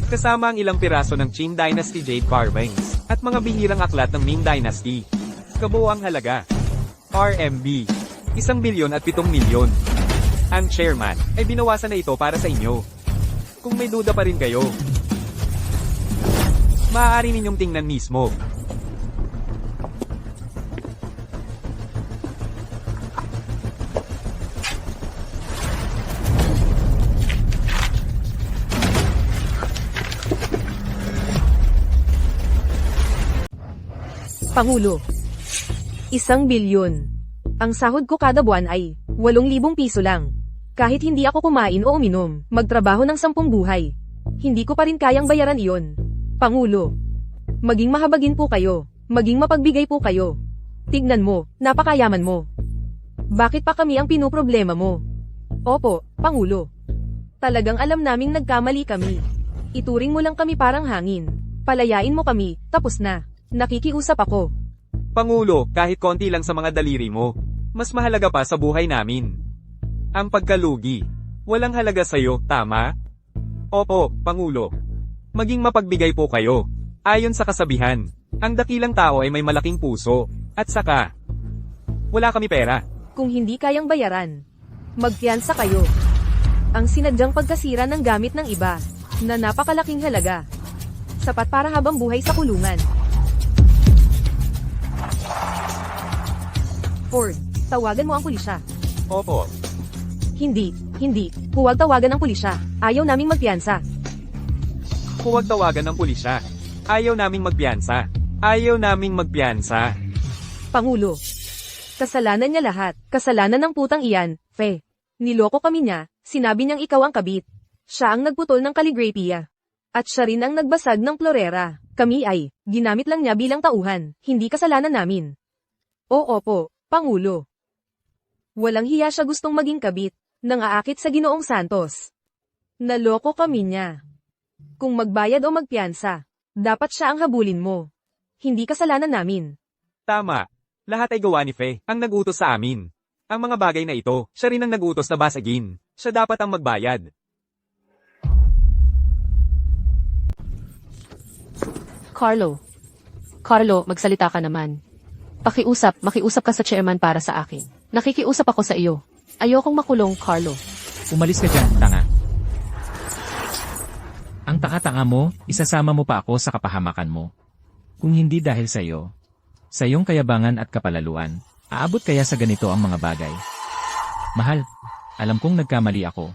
Kasama ang ilang piraso ng Qing Dynasty Jade Carvings, at mga bihirang aklat ng Ming Dynasty. Kabuoang halaga. RMB. 1 bilyon at 7 milyon. Ang chairman ay binawasan na ito para sa inyo. Kung may duda pa rin kayo, maaari ninyong tingnan mismo. Pangulo. 1 bilyon. Ang sahod ko kada buwan ay 8,000 piso lang. Kahit hindi ako kumain o uminom, magtrabaho ng 10 buhay. Hindi ko pa rin kayang bayaran iyon. Pangulo. Maging mahabagin po kayo. Maging mapagbigay po kayo. Tignan mo, napakayaman mo. Bakit pa kami ang pinoproblema mo? Opo, Pangulo. Talagang alam naming nagkamali kami. Ituring mo lang kami parang hangin. Palayain mo kami, tapos na. Nakikiusap ako. Pangulo, kahit konti lang sa mga daliri mo, mas mahalaga pa sa buhay namin. Ang pagkalugi. Walang halaga sa'yo, tama? Opo, Pangulo. Maging mapagbigay po kayo. Ayon sa kasabihan, ang dakilang tao ay may malaking puso. At saka, wala kami pera. Kung hindi kayang bayaran, magpiyansa kayo. Ang sinadyang pagkasira ng gamit ng iba, na napakalaking halaga. Sapat para habang buhay sa kulungan. Ford, tawagan mo ang pulisya. Opo. Hindi. Huwag tawagan ang pulisya. Ayaw naming magpiyansa. Huwag tawagan ng pulisya. Ayaw naming magpiyansa. Ayaw naming magpiyansa. Pangulo. Kasalanan niya lahat. Kasalanan ng putang iyan, Fe. Niloko kami niya, sinabi niyang ikaw ang kabit. Siya ang nagputol ng kaligrapia. At siya rin ang nagbasag ng florera. Kami ay, ginamit lang niya bilang tauhan, hindi kasalanan namin. Opo, Pangulo. Walang hiya siya gustong maging kabit, nang aakit sa Ginoong Santos. Naloko kami niya. Kung magbayad o magpiyansa, dapat siya ang habulin mo. Hindi kasalanan namin. Tama. Lahat ay gawa ni Fe, ang nag-utos sa amin. Ang mga bagay na ito, siya rin ang nag-utos na basagin. Siya dapat ang magbayad. Carlo, magsalita ka naman. Makiusap ka sa chairman para sa akin. Nakikiusap ako sa iyo. Ayokong makulong, Carlo. Umalis ka dyan, tanga. Ang tanga-tanga mo, isasama mo pa ako sa kapahamakan mo. Kung hindi dahil sa iyo, sa iyong kayabangan at kapalaluan, aabot kaya sa ganito ang mga bagay. Mahal, alam kong nagkamali ako.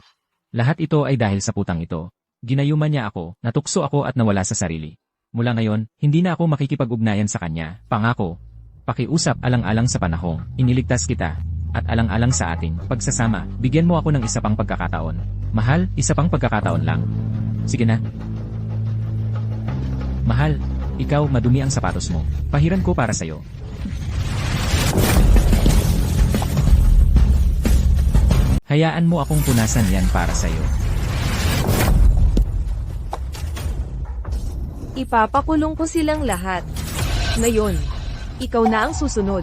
Lahat ito ay dahil sa putang ito. Ginayuman niya ako, natukso ako at nawala sa sarili. Mula ngayon, hindi na ako makikipag-ugnayan sa kanya. Pangako. Pakiusap alang-alang sa panahon. Iniligtas kita. At alang-alang sa ating pagsasama, bigyan mo ako ng isa pang pagkakataon. Mahal, isa pang pagkakataon lang. Sige na. Mahal, ikaw madumi ang sapatos mo. Pahiran ko para sa'yo. Hayaan mo akong punasan yan para sa'yo. Ipapakulong ko silang lahat. Ngayon, ikaw na ang susunod.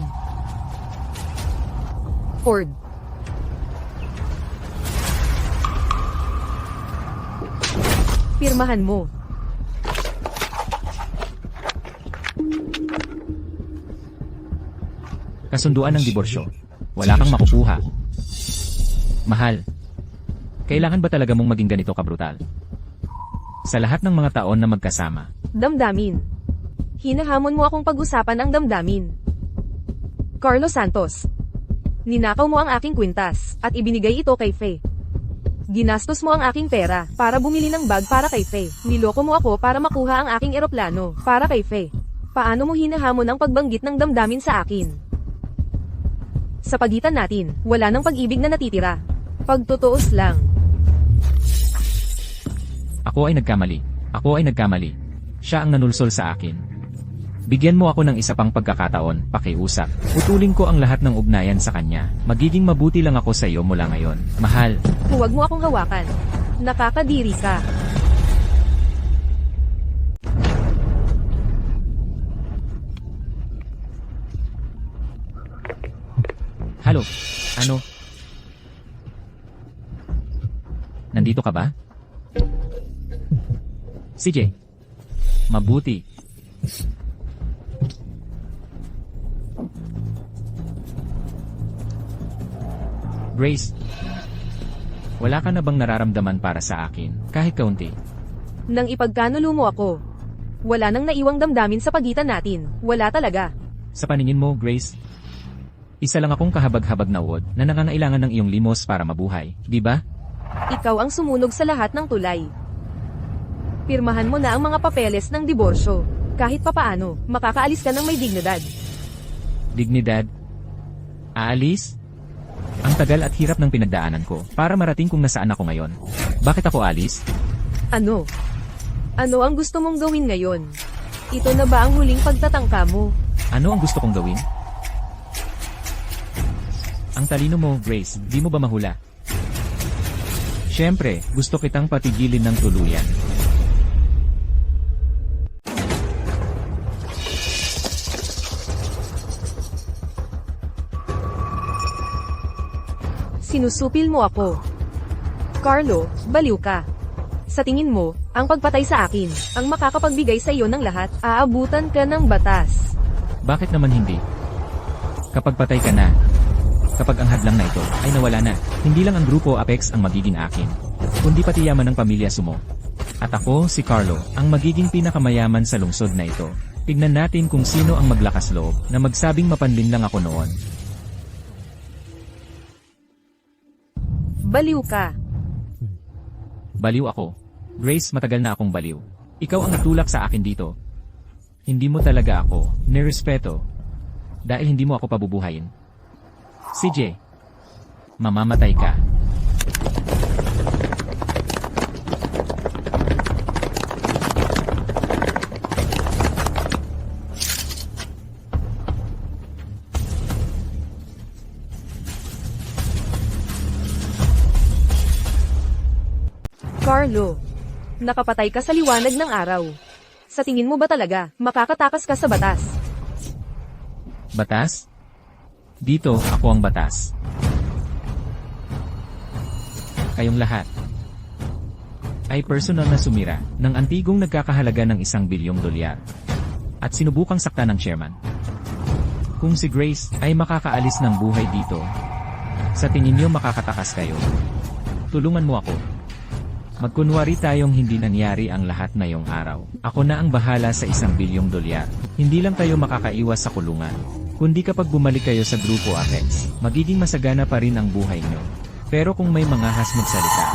Ford. Pirmahan mo. Kasunduan ng diborsyo. Wala kang makukuha. Mahal, kailangan ba talaga mong maging ganito kabrutal? Sa lahat ng mga taon na magkasama. Damdamin. Hinahamon mo akong pag-usapan ang damdamin. Carlos Santos. Ninakaw mo ang aking kwintas, at ibinigay ito kay Fe. Ginastos mo ang aking pera, para bumili ng bag para kay Fe. Niloko mo ako para makuha ang aking eroplano, para kay Fe. Paano mo hinahamon ang pagbanggit ng damdamin sa akin? Sa pagitan natin, wala nang pag-ibig na natitira. Pagtutuos lang. Ako ay nagkamali. Siya ang nanulsol sa akin. Bigyan mo ako ng isa pang pagkakataon, pakiusap. Putulin ko ang lahat ng ugnayan sa kanya. Magiging mabuti lang ako sa iyo mula ngayon. Mahal. Huwag mo akong hawakan. Nakakadiri ka. Halo? Ano? Nandito ka ba? CJ. Mabuti. Grace. Wala ka na bang nararamdaman para sa akin, kahit kaunti? Nang ipagkanulo mo ako, wala nang naiwang damdamin sa pagitan natin. Wala talaga. Sa paningin mo, Grace, isa lang akong kahabag-habag na uod na nangangailangan ng iyong limos para mabuhay, di ba? Ikaw ang sumunog sa lahat ng tulay. Pirmahan mo na ang mga papeles ng diborsyo. Kahit papaano, makakaalis ka ng may dignidad. Dignidad? Aalis? Ang tagal at hirap ng pinagdaanan ko para marating kung nasaan ako ngayon. Bakit ako alis? Ano? Ano ang gusto mong gawin ngayon? Ito na ba ang huling pagtatangka mo? Ano ang gusto kong gawin? Ang talino mo, Grace, di mo ba mahula? Siyempre, gusto kitang patigilin ng tuluyan. Sinusupil mo ako. Carlo, baliw ka. Sa tingin mo, ang pagpatay sa akin, ang makakapagbigay sa iyo ng lahat, aabutan ka ng batas. Bakit naman hindi? Kapag patay ka na, kapag ang hadlang na ito ay nawala na, hindi lang ang grupo Apex ang magiging akin, kundi pati yaman ng pamilya Sumo. At ako, si Carlo, ang magiging pinakamayaman sa lungsod na ito. Tignan natin kung sino ang maglakas loob na magsabing mapanlin lang ako noon. Baliw ka. Baliw ako. Grace, matagal na akong baliw. Ikaw ang nagtulak sa akin dito. Hindi mo talaga ako nirespeto dahil hindi mo ako pabubuhayin. CJ, mamamatay ka. Carlo, nakapatay ka sa liwanag ng araw. Sa tingin mo ba talaga, makakatakas ka sa batas? Batas? Dito, ako ang batas. Kayong lahat ay personal na sumira ng antigong nagkakahalaga ng $1 bilyong at sinubukang sakta ng chairman. Kung si Grace ay makakaalis ng buhay dito, sa tingin niyo makakatakas kayo. Tulungan mo ako. Magkunwari tayong hindi nangyari ang lahat ngayong araw. Ako na ang bahala sa $1 bilyong. Hindi lang kayo makakaiwas sa kulungan, kundi kapag bumalik kayo sa grupo Apex, magiging masagana pa rin ang buhay nyo. Pero kung may mga has magsalita.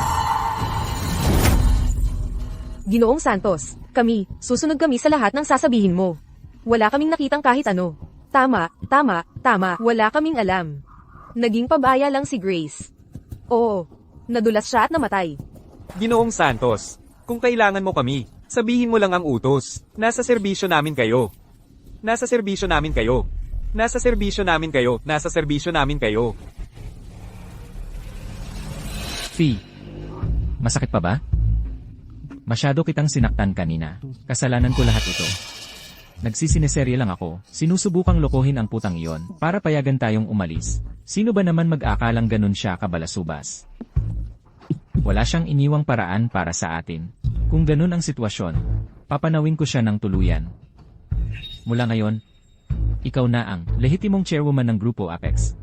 Ginoong Santos, susunod kami sa lahat ng sasabihin mo. Wala kaming nakitang kahit ano. Tama, wala kaming alam. Naging pabaya lang si Grace. Oo, nadulas siya at namatay. Ginoong Santos, kung kailangan mo kami, sabihin mo lang ang utos. Nasa serbisyo namin kayo. Nasa serbisyo namin kayo. Nasa serbisyo namin kayo. Nasa serbisyo namin kayo. Fee, masakit pa ba? Masyado kitang sinaktan kanina. Kasalanan ko lahat ito. Nagsisiniserye lang ako, sinusubukang lokohin ang putang iyon, para payagan tayong umalis. Sino ba naman mag-akalang ganun siya kabalasubas? Wala siyang iniwang paraan para sa atin. Kung ganun ang sitwasyon, papanawin ko siya ng tuluyan. Mula ngayon, ikaw na ang lehitimong chairwoman ng Grupo Apex.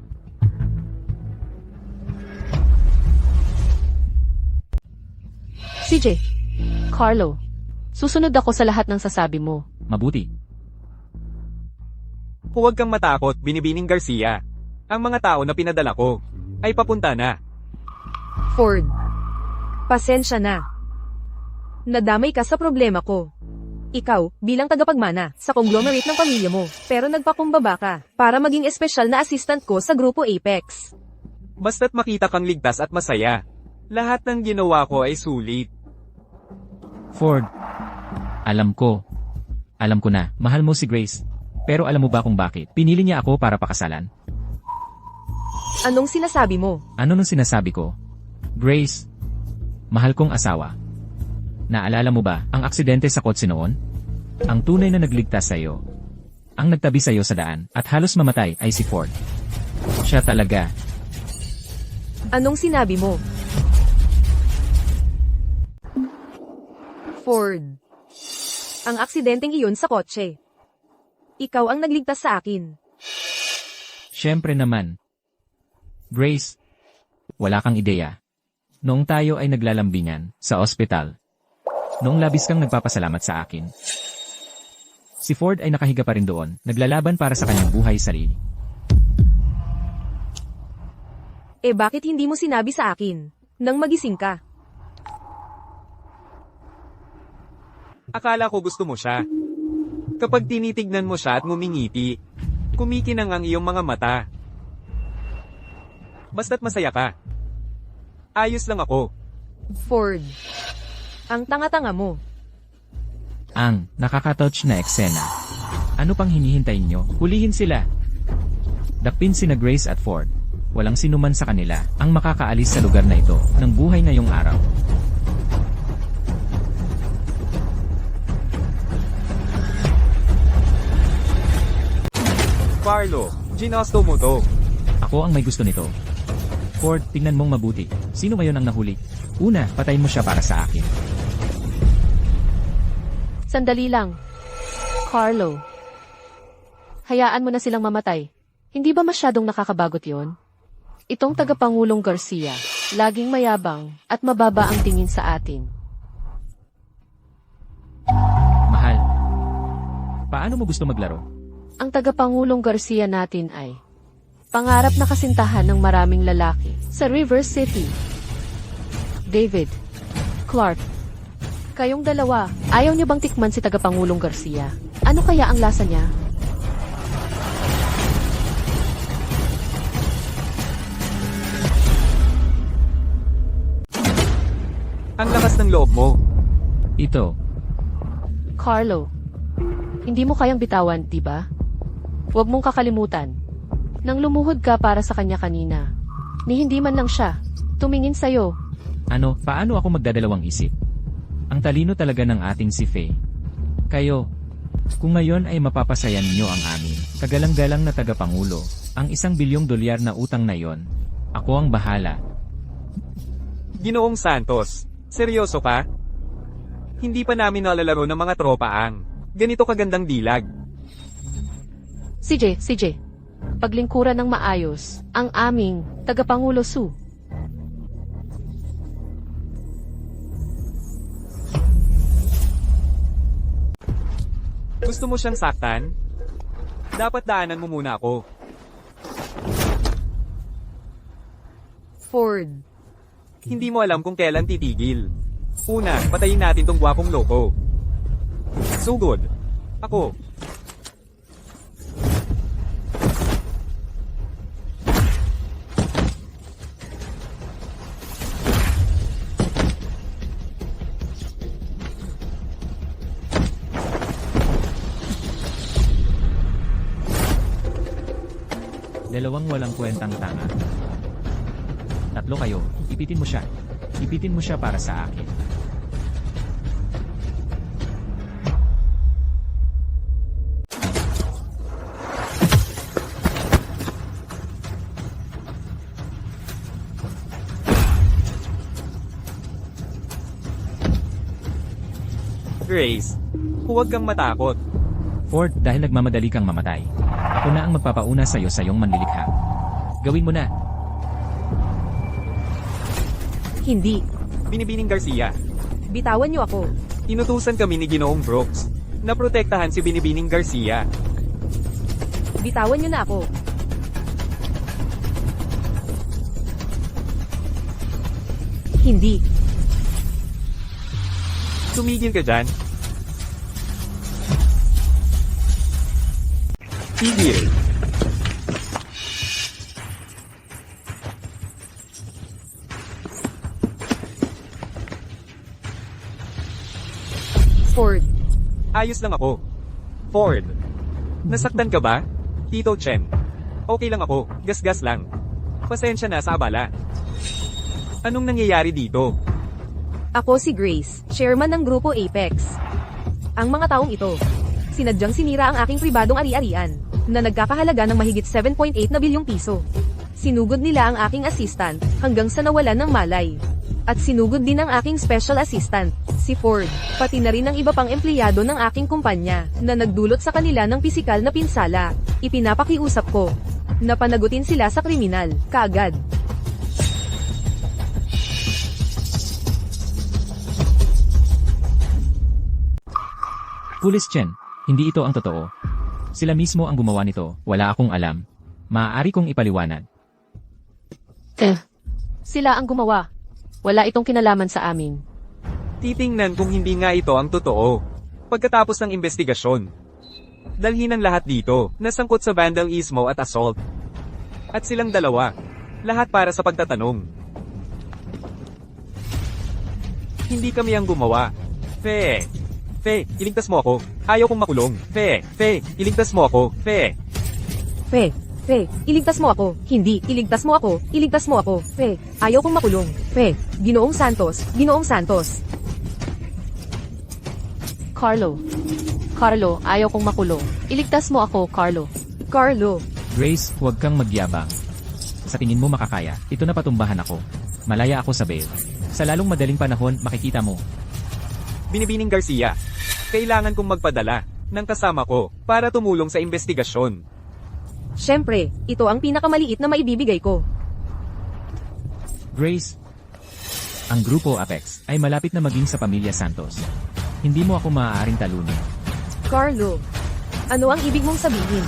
CJ, Carlo, susunod ako sa lahat ng sasabi mo. Mabuti. Huwag kang matakot, Binibining Garcia. Ang mga tao na pinadala ko ay papunta na. Ford, pasensya na. Nadamay ka sa problema ko. Ikaw, bilang tagapagmana, sa conglomerate ng pamilya mo, pero nagpakumbaba ka, para maging espesyal na assistant ko sa Grupo Apex. Basta't makita kang ligtas at masaya. Lahat ng ginawa ko ay sulit. Ford, alam ko na, mahal mo si Grace. Pero alam mo ba kung bakit? Pinili niya ako para pakasalan. Anong sinasabi mo? Ano nung sinasabi ko? Grace, mahal kong asawa. Naalala mo ba ang aksidente sa kotse noon? Ang tunay na nagligtas sa'yo, ang nagtabi sa'yo sa daan, at halos mamatay ay si Ford. Siya talaga. Anong sinabi mo? Ford. Ang aksidenteng iyon sa kotse. Ikaw ang nagligtas sa akin. Siyempre naman. Grace, wala kang ideya. Noong tayo ay naglalambingan sa ospital. Noong labis kang nagpapasalamat sa akin. Si Ford ay nakahiga pa rin doon, naglalaban para sa kanyang buhay sarili. Eh bakit hindi mo sinabi sa akin nang magising ka? Akala ko gusto mo siya. Kapag tinitignan mo siya at ngumingiti, kumikinang ang iyong mga mata. Basta't masaya ka. Ayos lang ako. Ford. Ang tanga-tanga mo. Ang nakakatouch na eksena. Ano pang hinihintay nyo? Hulihin sila. Dakpin sina Grace at Ford. Walang sinuman sa kanila ang makakaalis sa lugar na ito ng buhay ngayong araw. Carlo, ginosto mo to. Ako ang may gusto nito. Ford, tingnan mong mabuti. Sino ngayon ang nahuli? Una, patayin mo siya para sa akin. Sandali lang. Carlo. Hayaan mo na silang mamatay. Hindi ba masyadong nakakabagot yon? Itong tagapangulong Garcia, laging mayabang at mababa ang tingin sa atin. Mahal. Paano mo gusto maglaro? Ang tagapangulong Garcia natin ay pangarap na kasintahan ng maraming lalaki sa River City. David, Clark, kayong dalawa, ayaw niyo bang tikman si tagapangulong Garcia? Ano kaya ang lasa niya? Ang lakas ng loob mo. Ito. Carlo, hindi mo kayang bitawan, di ba? Huwag mong kakalimutan. Nang lumuhod ka para sa kanya kanina, ni hindi man lang siya tumingin sa'yo. Ano, paano ako magdadalawang isip? Ang talino talaga ng ating si Faye. Kayo, kung ngayon ay mapapasaya ninyo ang amin, kagalang-galang na tagapangulo, ang $1 bilyong na utang na yon, ako ang bahala. Ginoong Santos, seryoso ka? Hindi pa namin nalalaro ng mga tropa ang ganito kagandang dilag. CJ, paglingkuran ng maayos, ang aming tagapangulo Sue. Gusto mo siyang saktan? Dapat daanan mo muna ako. Ford. Hindi mo alam kung kailan titigil. Una, patayin natin tong gwapong loko. Sugod. Ako. Dalawang walang kwentang tanga. Tatlo kayo, ipitin mo siya. Ipitin mo siya para sa akin. Grace, huwag kang matakot. Ford, dahil nagmamadali kang mamatay, ako na ang magpapauna sa'yo sa iyong manlilikha. Gawin mo na. Hindi. Binibining Garcia. Bitawan niyo ako. Inutusan kami ni Ginoong Brooks na protektahan si Binibining Garcia. Bitawan niyo na ako. Hindi. Tumigil ka dyan. Tigil. Ford. Ayos lang ako. Ford. Nasaktan ka ba? Tito Chen. Okay lang ako, gasgas lang. Pasensya na sa abala. Anong nangyayari dito? Ako si Grace, chairman ng Grupo Apex. Ang mga taong ito, sinadyang sinira ang aking pribadong ari-arian, na nagkakahalaga ng mahigit 7.8 na bilyong piso. Sinugod nila ang aking assistant, hanggang sa nawalan ng malay. At sinugod din ang aking special assistant, si Ford, pati na rin ang iba pang empleyado ng aking kumpanya, na nagdulot sa kanila ng pisikal na pinsala. Ipinapakiusap ko na panagutin sila sa kriminal, kaagad. Pulis Chen, hindi ito ang totoo. Sila mismo ang gumawa nito, wala akong alam. Maaari kong ipaliwanag. Sila ang gumawa. Wala itong kinalaman sa amin. Titingnan kung hindi nga ito ang totoo. Pagkatapos ng investigasyon, dalhin ang lahat dito, nasangkot sa vandalismo at assault. At silang dalawa, lahat para sa pagtatanong. Hindi kami ang gumawa. Fe, iligtas mo ako. Ayaw kong makulong. Fe, iligtas mo ako. Fe, Iligtas mo ako. Hindi, iligtas mo ako. Iligtas mo ako. Ayaw kong makulong. Ginoong Santos. Carlo, ayaw kong makulong. Iligtas mo ako, Carlo. Carlo. Grace, huwag kang magyabang. Sa tingin mo makakaya, ito na patumbahan ako. Malaya ako sa bail. Sa lalong madaling panahon, makikita mo. Binibining Garcia, kailangan kong magpadala ng kasama ko para tumulong sa investigasyon. Siyempre, ito ang pinakamaliit na maibibigay ko. Grace, ang Grupo Apex ay malapit na maging sa pamilya Santos. Hindi mo ako maaaring talunin. Carlo, ano ang ibig mong sabihin?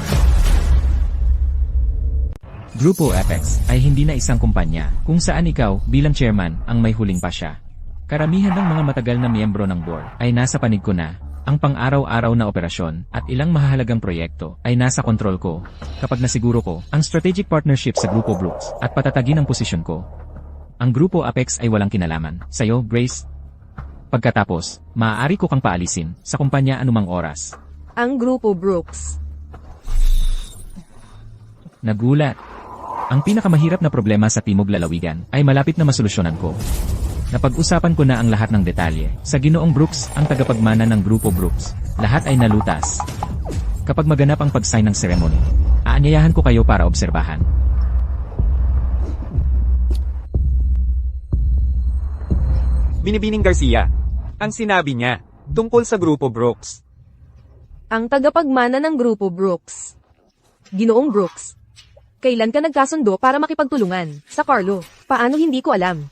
Grupo Apex ay hindi na isang kumpanya kung saan ikaw bilang chairman ang may huling pasya. Karamihan ng mga matagal na miyembro ng board ay nasa panig ko na. Ang pang-araw-araw na operasyon at ilang mahahalagang proyekto ay nasa kontrol ko kapag nasiguro ko ang strategic partnership sa Grupo Brooks at patatagin ang posisyon ko. Ang Grupo Apex ay walang kinalaman sa'yo, Grace. Pagkatapos, maaari ko kang paalisin sa kumpanya anumang oras. Ang Grupo Brooks. Nagulat. Ang pinakamahirap na problema sa Timog Lalawigan ay malapit na masolusyonan ko. Napag-usapan ko na ang lahat ng detalye sa Ginoong Brooks, ang tagapagmana ng Grupo Brooks. Lahat ay nalutas. Kapag maganap ang pag-sign ng ceremony, aanyayahan ko kayo para obserbahan. Binibining Garcia, ang sinabi niya tungkol sa Grupo Brooks. Ang tagapagmana ng Grupo Brooks. Ginoong Brooks. Kailan ka nagkasundo para makipagtulungan sa Carlo? Paano hindi ko alam?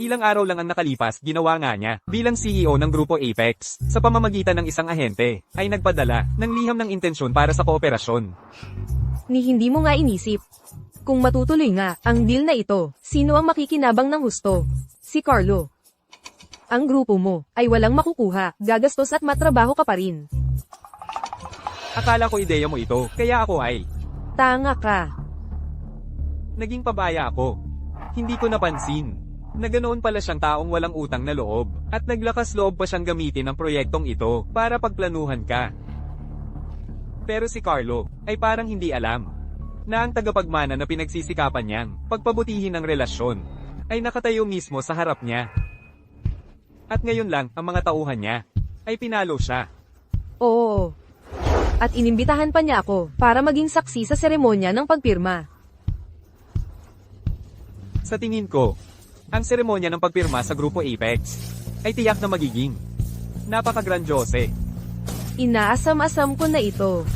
Ilang araw lang ang nakalipas, ginawa nga niya bilang CEO ng Grupo Apex sa pamamagitan ng isang ahente ay nagpadala ng liham ng intensyon para sa kooperasyon. Ni hindi mo nga inisip. Kung matutuloy nga ang deal na ito, sino ang makikinabang ng husto? Si Carlo. Ang grupo mo ay walang makukuha, gagastos at matrabaho ka pa rin. Akala ko ideya mo ito, kaya ako ay Tanga ka. naging pabaya ako. Hindi ko napansin na ganoon pala siyang taong walang utang na loob, at naglakas loob pa siyang gamitin ang proyektong ito para pagplanuhan ka. Pero si Carlo ay parang hindi alam na ang tagapagmana na pinagsisikapan niyang pagpabutihin ang relasyon ay nakatayo mismo sa harap niya. At ngayon lang ang mga tauhan niya ay pinalo siya. Oo. At inimbitahan pa niya ako para maging saksi sa seremonya ng pagpirma. Sa tingin ko, ang seremonya ng pagpirma sa Grupo Apex ay tiyak na magiging napaka-grandiose. Inaasam-asam ko na ito.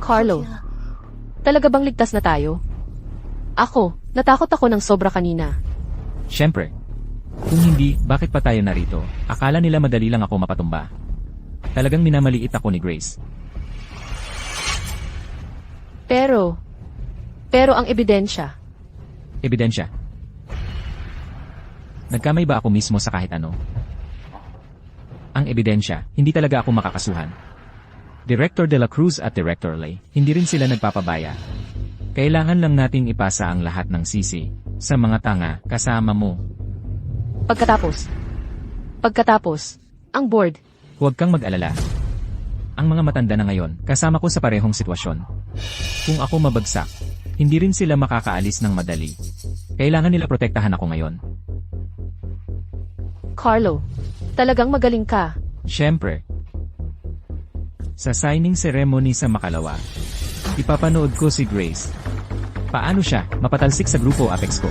Carlo, talaga bang ligtas na tayo? Ako, natakot ako ng sobra kanina. Siyempre. Kung hindi, bakit pa tayo narito? Akala nila madali lang ako mapatumba. Talagang minamaliit ako ni Grace. Pero ang ebidensya. Ebidensya. Nagkamay ba ako mismo sa kahit ano? Ang ebidensya, hindi talaga ako makakasuhan. Director de la Cruz at Director Lay, hindi rin sila nagpapabaya. Kailangan lang nating ipasa ang lahat ng sisi sa mga tanga kasama mo. Pagkatapos, ang board. Huwag kang mag-alala. Ang mga matanda na ngayon, kasama ko sa parehong sitwasyon. Kung ako mabagsak, hindi rin sila makakaalis ng madali. Kailangan nila protektahan ako ngayon. Carlo, talagang magaling ka. Siyempre. Sa signing ceremony sa Makalawa, ipapanood ko si Grace. Paano siya mapatalsik sa grupo Apex ko?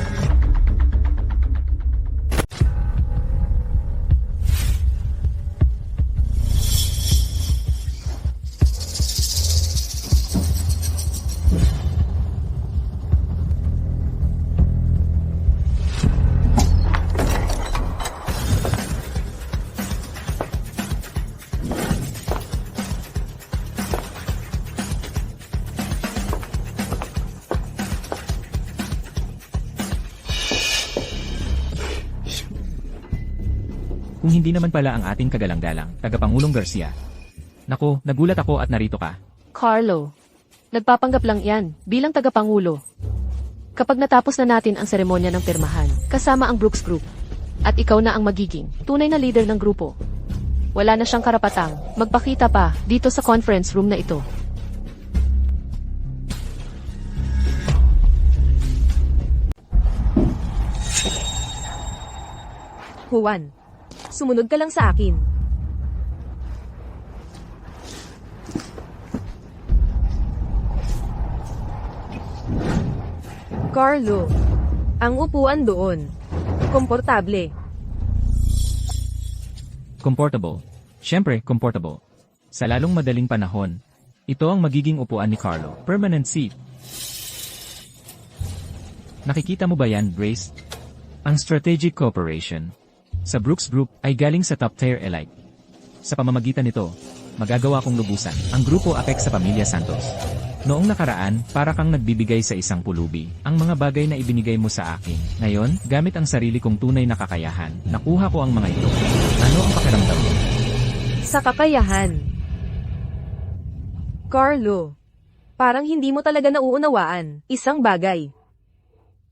Kung hindi naman pala ang ating kagalang-galang, tagapangulong Garcia. Nako, nagulat ako at narito ka. Carlo, nagpapanggap lang yan bilang tagapangulo. Kapag natapos na natin ang seremonya ng pirmahan, kasama ang Brooks Group, at ikaw na ang magiging tunay na leader ng grupo, wala na siyang karapatang magpakita pa dito sa conference room na ito. Juan, sumunod ka lang sa akin. Carlo, ang upuan doon. Komportable. Comfortable. Siyempre, comfortable. Sa lalong madaling panahon, ito ang magiging upuan ni Carlo. Permanent seat. Nakikita mo ba yan, Grace? Ang strategic cooperation sa Brooks Group ay galing sa top-tier elite. Sa pamamagitan nito, magagawa kong lubusan ang grupo Apex sa Pamilya Santos. Noong nakaraan, para kang nagbibigay sa isang pulubi ang mga bagay na ibinigay mo sa akin. Ngayon, gamit ang sarili kong tunay na kakayahan, nakuha ko ang mga ito. Ano ang pakiramdam mo? Sa kakayahan. Carlo, parang hindi mo talaga nauunawaan isang bagay.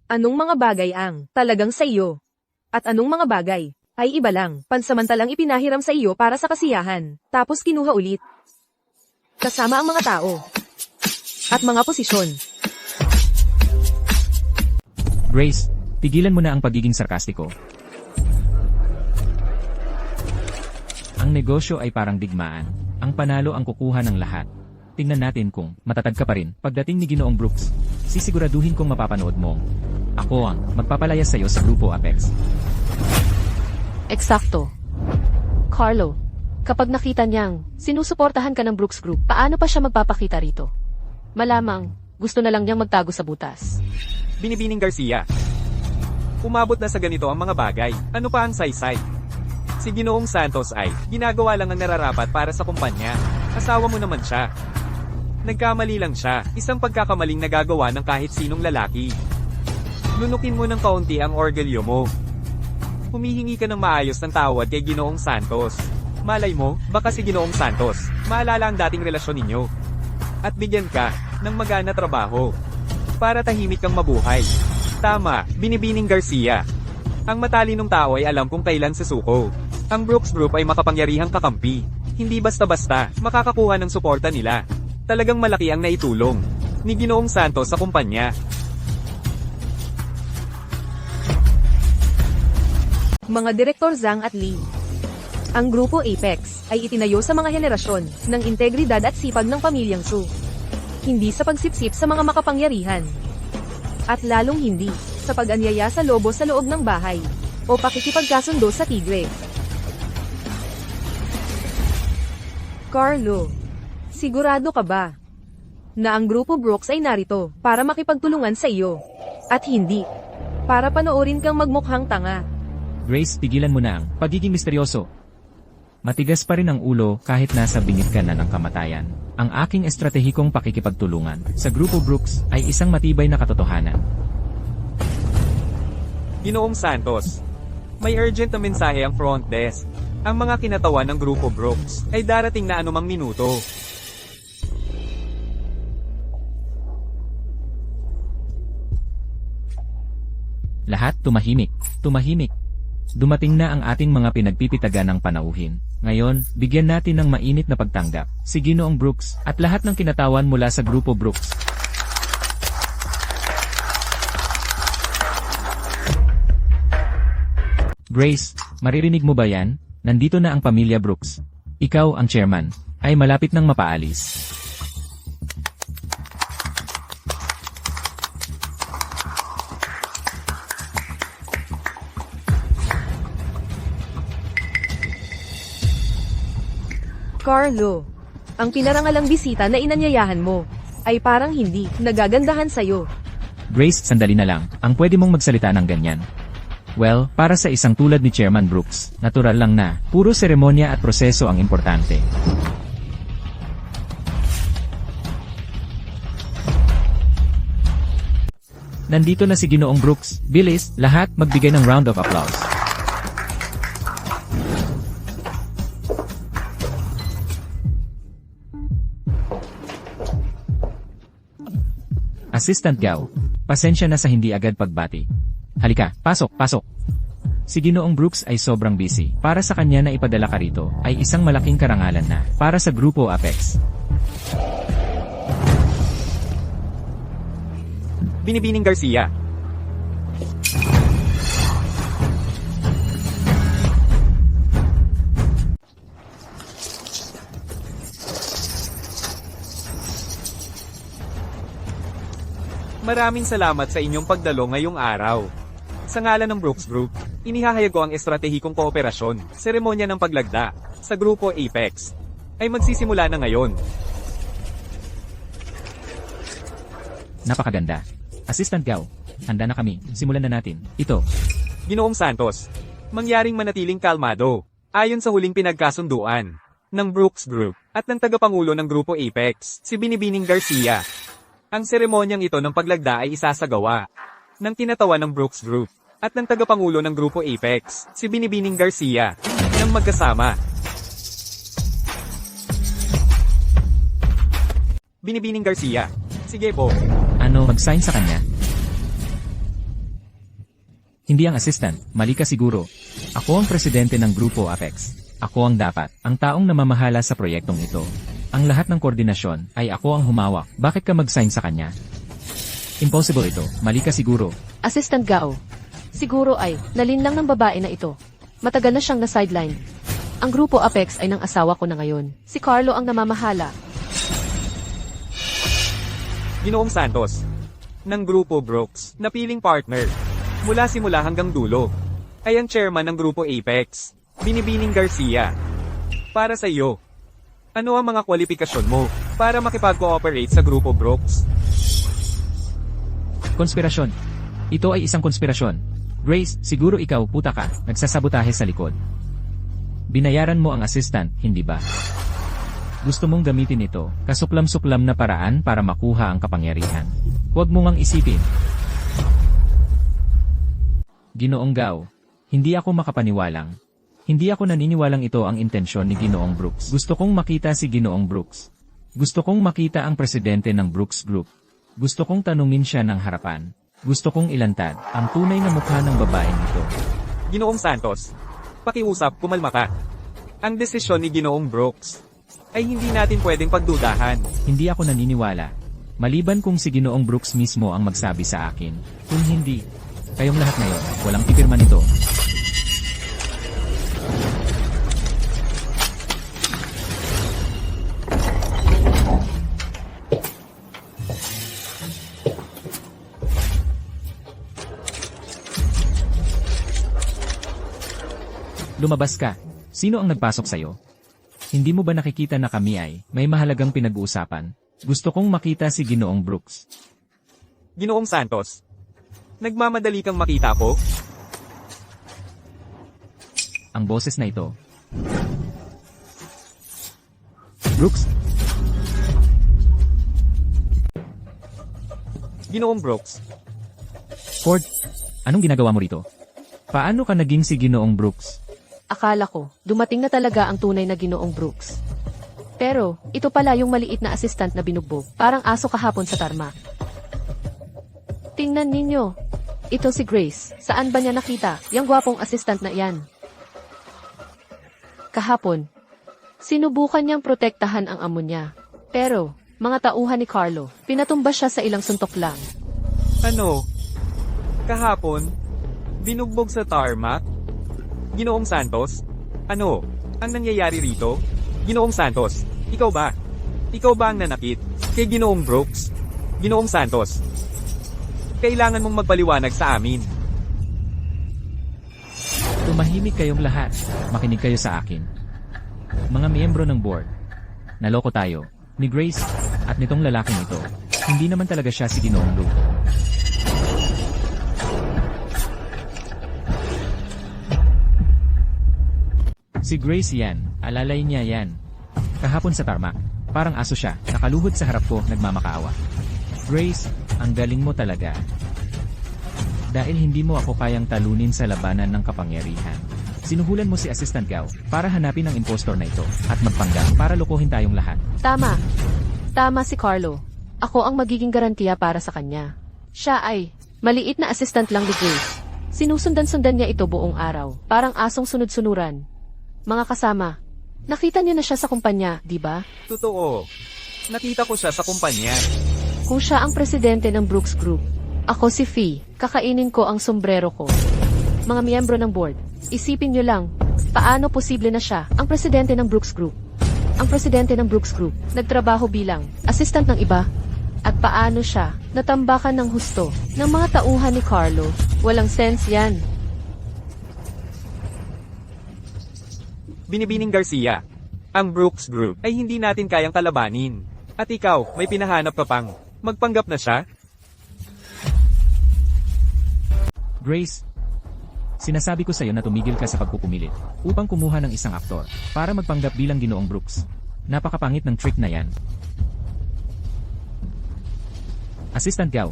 Anong mga bagay ang talagang sa iyo? At anong mga bagay ay iba lang, pansamantalang ipinahiram sa iyo para sa kasiyahan, tapos kinuha ulit. Kasama ang mga tao at mga posisyon. Grace, tigilan mo na ang pagiging sarkastiko. Ang negosyo ay parang digmaan. Ang panalo ang kukuha ng lahat. Tingnan natin kung matatag ka pa rin pagdating ni Ginoong Brooks. Sisiguraduhin kong mapapanood mo. Ako ang magpapalaya sa iyo sa grupo Apex. Eksakto. Carlo, kapag nakita niyang sinusuportahan ka ng Brooks Group, paano pa siya magpapakita rito? Malamang, gusto na lang niyang magtago sa butas. Binibining Garcia. Umabot na sa ganito ang mga bagay. Ano pa ang saysay? Si Ginoong Santos ay ginagawa lang ang nararapat para sa kumpanya. Asawa mo naman siya. Nagkamali lang siya, isang pagkakamaling nagagawa ng kahit sinong lalaki. Lunukin mo ng kaunti ang orgulyo mo. Humihingi ka ng maayos ng tawad kay Ginoong Santos. Malay mo, baka si Ginoong Santos, maalala ang dating relasyon ninyo. At bigyan ka ng magana trabaho para tahimik kang mabuhay. Tama, Binibining Garcia. Ang matalinong tao ay alam kung kailan susuko. Ang Brooks Group ay makapangyarihang kakampi. Hindi basta-basta makakakuha ng suporta nila. Talagang malaki ang naitulong ni Ginoong Santos sa kumpanya. Mga Direktor Zhang at Lee. Ang grupo Apex ay itinayo sa mga henerasyon ng integridad at sipag ng pamilyang Su. Hindi sa pagsipsip sa mga makapangyarihan. At lalong hindi sa pag-anyaya sa lobo sa loob ng bahay o pakikipagkasundo sa tigre. Carlo, sigurado ka ba na ang grupo Brooks ay narito para makipagtulungan sa iyo at hindi para panoorin kang magmukhang tanga? Grace, tigilan mo na ang pagiging misteryoso. Matigas pa rin ang ulo kahit nasa bingit ka na ng kamatayan. Ang aking estratehikong pakikipagtulungan sa Grupo Brooks ay isang matibay na katotohanan. Ginoong Santos, may urgent na mensahe ang front desk. Ang mga kinatawan ng Grupo Brooks ay darating na anumang minuto. Lahat tumahimik. Tumahimik. Dumating na ang ating mga pinagpipitagan ng panauhin. Ngayon, bigyan natin ng mainit na pagtanggap si Ginoong Brooks at lahat ng kinatawan mula sa Grupo Brooks. Grace, maririnig mo ba yan? Nandito na ang pamilya Brooks. Ikaw, ang chairman, ay malapit nang mapaalis. Carlo, ang pinarangalang bisita na inanyayahan mo ay parang hindi nagagandahan sa'yo. Grace, sandali na lang. Ang pwede mong magsalita ng ganyan. Well, para sa isang tulad ni Chairman Brooks, natural lang na, puro seremonya at proseso ang importante. Nandito na si Ginoong Brooks. Bilis, lahat magbigay ng round of applause. Assistant Gao, pasensya na sa hindi agad pagbati. Halika, pasok, pasok. Si Ginoong Brooks ay sobrang busy. Para sa kanya na ipadala ka rito, ay isang malaking karangalan na, para sa Grupo Apex. Binibining Garcia. Maraming salamat sa inyong pagdalo ngayong araw. Sa ngalan ng Brooks Group, inihahayag ko ang estratehikong kooperasyon, seremonya ng paglagda, sa Grupo Apex, ay magsisimula na ngayon. Napakaganda. Assistant Gao, handa na kami. Simulan na natin. Ito. Ginoong Santos, mangyaring manatiling kalmado, ayon sa huling pinagkasunduan ng Brooks Group at ng tagapangulo ng Grupo Apex, si Binibining Garcia. Ang seremonyang ito ng paglagda ay isasagawa ng tinatawan ng Brooks Group at ng tagapangulo ng Grupo Apex, si Binibining Garcia, ng magkasama. Binibining Garcia, sige po. Ano, mag-sign sa kanya? Hindi ang assistant, mali ka siguro. Ako ang presidente ng Grupo Apex. Ako ang dapat, ang taong namamahala sa proyektong ito. Ang lahat ng koordinasyon ay ako ang humawak. Bakit ka mag-sign sa kanya? Impossible ito, mali ka siguro. Assistant Gao, siguro ay nalinlang ng babae na ito. Matagal na siyang na-sideline. Ang Grupo Apex ay ng asawa ko na ngayon. Si Carlo ang namamahala. Ginoong Santos, ng Grupo Brooks, na piling partner, mula simula hanggang dulo, ay ang chairman ng Grupo Apex, Binibining Garcia. Para sa iyo, ano ang mga kwalifikasyon mo para makipag-cooperate sa Grupo Brooks? Konspirasyon. Ito ay isang konspirasyon. Grace, siguro ikaw, puta ka, nagsasabotahe sa likod. Binayaran mo ang assistant, hindi ba? Gusto mong gamitin ito, kasuplam-suplam na paraan para makuha ang kapangyarihan. Huwag mo ngang isipin. Ginoong Gao, hindi ako makapaniwalang. Hindi ako naniniwalang ito ang intensyon ni Ginoong Brooks. Gusto kong makita si Ginoong Brooks. Gusto kong makita ang presidente ng Brooks Group. Gusto kong tanungin siya ng harapan. Gusto kong ilantad ang tunay na mukha ng babaeng ito. Ginoong Santos, pakiusap, kumalma ka. Ang desisyon ni Ginoong Brooks ay hindi natin pwedeng pagdudahan. Hindi ako naniniwala. Maliban kung si Ginoong Brooks mismo ang magsabi sa akin. Kung hindi, kayong lahat ngayon, walang pipirma nito. Lumabas ka. Sino ang nagpasok sa'yo? Hindi mo ba nakikita na kami ay may mahalagang pinag-uusapan? Gusto kong makita si Ginoong Brooks. Ginoong Santos, nagmamadali kang makita ko? Ang boses na ito. Brooks, Ginoong Brooks, Ford, anong ginagawa mo rito? Paano ka naging si Ginoong Brooks? Akala ko, dumating na talaga ang tunay na Ginoong Brooks. Pero, ito pala yung maliit na assistant na binugbog. Parang aso kahapon sa tarmac. Tingnan ninyo. Ito si Grace. Saan ba niya nakita? Yang gwapong assistant na iyan. Kahapon, sinubukan niyang protektahan ang amo niya. Pero, mga tauhan ni Carlo, pinatumba siya sa ilang suntok lang. Ano? Kahapon? Binugbog sa tarmac? Ginoong Santos? Ano? Ang nangyayari rito? Ginoong Santos, ikaw ba? Ikaw ba ang nanakit? Kay Ginoong Brooks? Ginoong Santos? Kailangan mong magpaliwanag sa amin. Tumahimik kayong lahat. Makinig kayo sa akin. Mga miyembro ng board. Naloko tayo. Ni Grace. At nitong lalaking ito. Hindi naman talaga siya si Ginoong Luke. Si Grace yan. Alalay niya yan. Kahapon sa tarmac. Parang aso siya. Nakaluhod sa harap ko. Nagmamakaawa. Grace, ang galing mo talaga. Dahil hindi mo ako kayang talunin sa labanan ng kapangyarihan. Sinuhulan mo si Assistant Gao para hanapin ang impostor na ito at magpanggap para lokohin tayong lahat. Tama. Tama si Carlo. Ako ang magiging garantiya para sa kanya. Siya ay maliit na assistant lang ni Grace. Sinusundan-sundan niya ito buong araw. Parang asong sunod-sunuran. Mga kasama, nakita niyo na siya sa kumpanya, di ba? Totoo. Nakita ko siya sa kumpanya. Kung siya ang presidente ng Brooks Group, ako si Fee, kakainin ko ang sombrero ko. Mga miyembro ng board, isipin nyo lang, paano posible na siya ang presidente ng Brooks Group? Ang presidente ng Brooks Group, nagtrabaho bilang assistant ng iba. At paano siya natambakan ng husto ng mga tauhan ni Carlo? Walang sense yan. Binibining Garcia. Ang Brooks Group ay hindi natin kayang kalabanin. At ikaw, may pinahanap ka pang. Magpanggap na siya? Grace, sinasabi ko sa iyo na tumigil ka sa pagpupumilit upang kumuha ng isang aktor para magpanggap bilang Ginoong Brooks. Napakapangit ng trick na yan. Assistant Gao,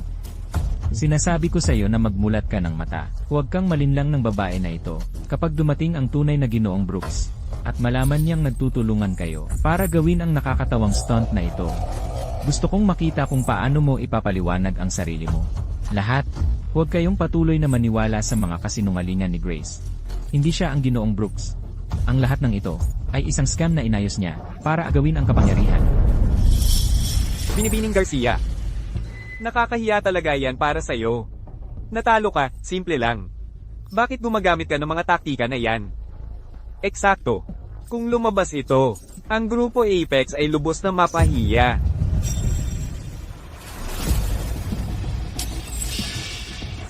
sinasabi ko sa iyo na magmulat ka ng mata. Huwag kang malinlang ng babae na ito kapag dumating ang tunay na Ginoong Brooks at malaman niyang nagtutulungan kayo para gawin ang nakakatawang stunt na ito. Gusto kong makita kung paano mo ipapaliwanag ang sarili mo. Lahat, huwag kayong patuloy na maniwala sa mga kasinungalingan ni Grace. Hindi siya ang Ginoong Brooks. Ang lahat ng ito ay isang scam na inayos niya para agawin ang kapangyarihan. Binibining Garcia. Nakakahiya talaga yan para sa'yo. Natalo ka, simple lang. Bakit gumagamit ka ng mga taktika na yan? Eksakto. Kung lumabas ito, ang Grupo Apex ay lubos na mapahiya.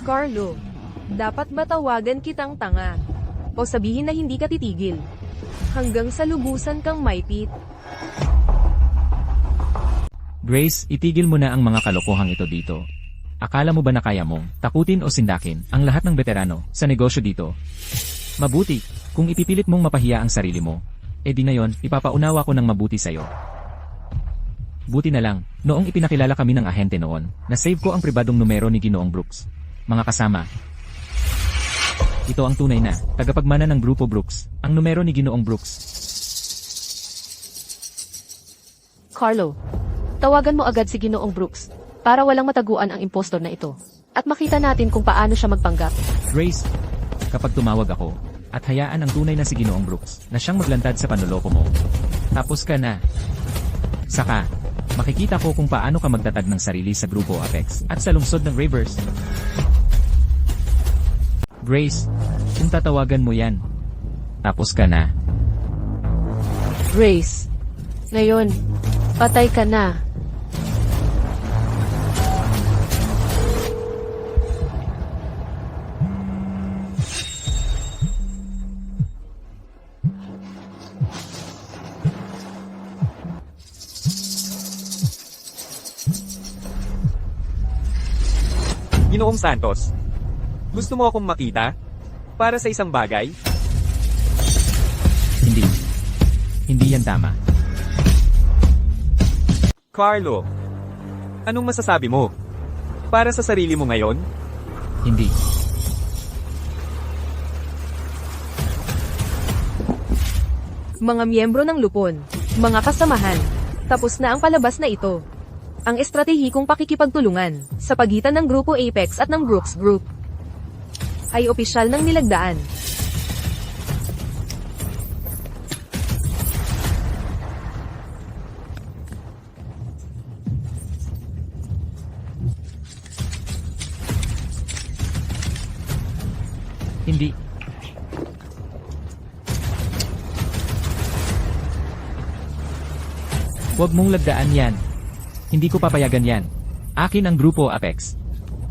Carlo, dapat ba tawagan kitang tanga? O sabihin na hindi ka titigil? Hanggang sa lubusan kang maipit. Grace, itigil mo na ang mga kalokohang ito dito. Akala mo ba na kaya mong takutin o sindakin ang lahat ng veterano sa negosyo dito? Mabuti, kung ipipilit mong mapahiya ang sarili mo, di ngayon, ipapaunawa ko ng mabuti sa'yo. Buti na lang, noong ipinakilala kami ng ahente noon, na-save ko ang pribadong numero ni Ginoong Brooks. Mga kasama, ito ang tunay na tagapagmana ng Grupo Brooks, ang numero ni Ginoong Brooks. Carlo, tawagan mo agad si Ginoong Brooks para walang mataguan ang impostor na ito. At makita natin kung paano siya magpanggap. Grace, kapag tumawag ako, at hayaan ang tunay na si Ginoong Brooks na siyang maglantad sa panloloko mo. Tapos ka na. Saka, makikita ko kung paano ka magtatag ng sarili sa Grupo Apex at sa lungsod ng Rivers. Grace, kung tatawagan mo yan, tapos ka na. Grace, ngayon, patay ka na. Ginoong Santos, gusto mo akong makita? Para sa isang bagay? Hindi. Hindi yan tama. Carlo, anong masasabi mo? Para sa sarili mo ngayon? Hindi. Mga miyembro ng lupon, mga kasamahan, tapos na ang palabas na ito. Ang estratehikong pakikipagtulungan sa pagitan ng Grupo Apex at ng Brooks Group. ay opisyal ng nilagdaan. Hindi. Huwag mong lagdaan yan. Hindi ko papayagan yan. Akin ang Grupo Apex.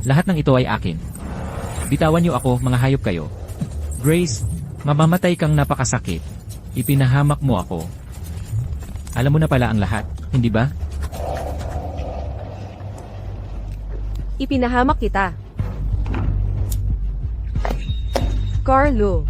Lahat ng ito ay akin. Bitawan niyo ako, mga hayop kayo. Grace, mamamatay kang napakasakit. Ipinahamak mo ako. Alam mo na pala ang lahat, hindi ba? Ipinahamak kita. Carlo,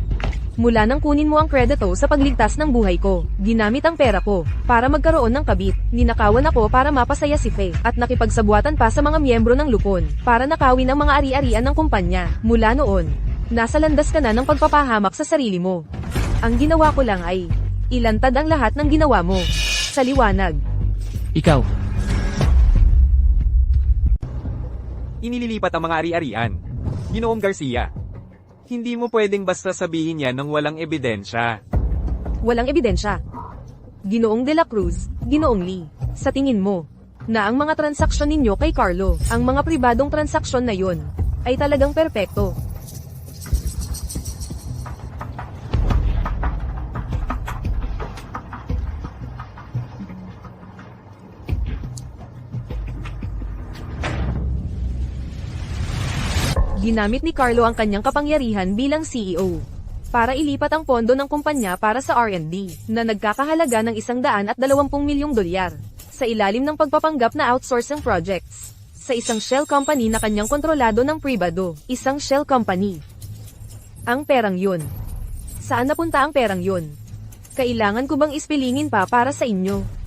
mula nang kunin mo ang kredito sa pagligtas ng buhay ko, ginamit ang pera ko para magkaroon ng kabit. Ninakawan ako para mapasaya si Faye at nakipagsabuatan pa sa mga miyembro ng lupon para nakawin ang mga ari-arian ng kumpanya. Mula noon, nasa landas ka na ng pagpapahamak sa sarili mo. Ang ginawa ko lang ay ilantad ang lahat ng ginawa mo. Sa liwanag. Ikaw, Inililipat ang mga ari-arian. Ginoong Garcia. Hindi mo pwedeng basta sabihin yan ng walang ebidensya. Walang ebidensya. Ginoong De La Cruz, Ginoong Lee, sa tingin mo, na ang mga transaksyon ninyo kay Carlo, ang mga pribadong transaksyon na yon, ay talagang perpekto. Ginamit ni Carlo ang kanyang kapangyarihan bilang CEO para ilipat ang pondo ng kumpanya para sa R&D na nagkakahalaga ng $120 milyong sa ilalim ng pagpapanggap na outsourcing projects sa isang shell company na kanyang kontrolado ng pribado, isang shell company. Ang perang yun. Saan napunta ang perang yun? Kailangan ko bang ispilingin pa para sa inyo?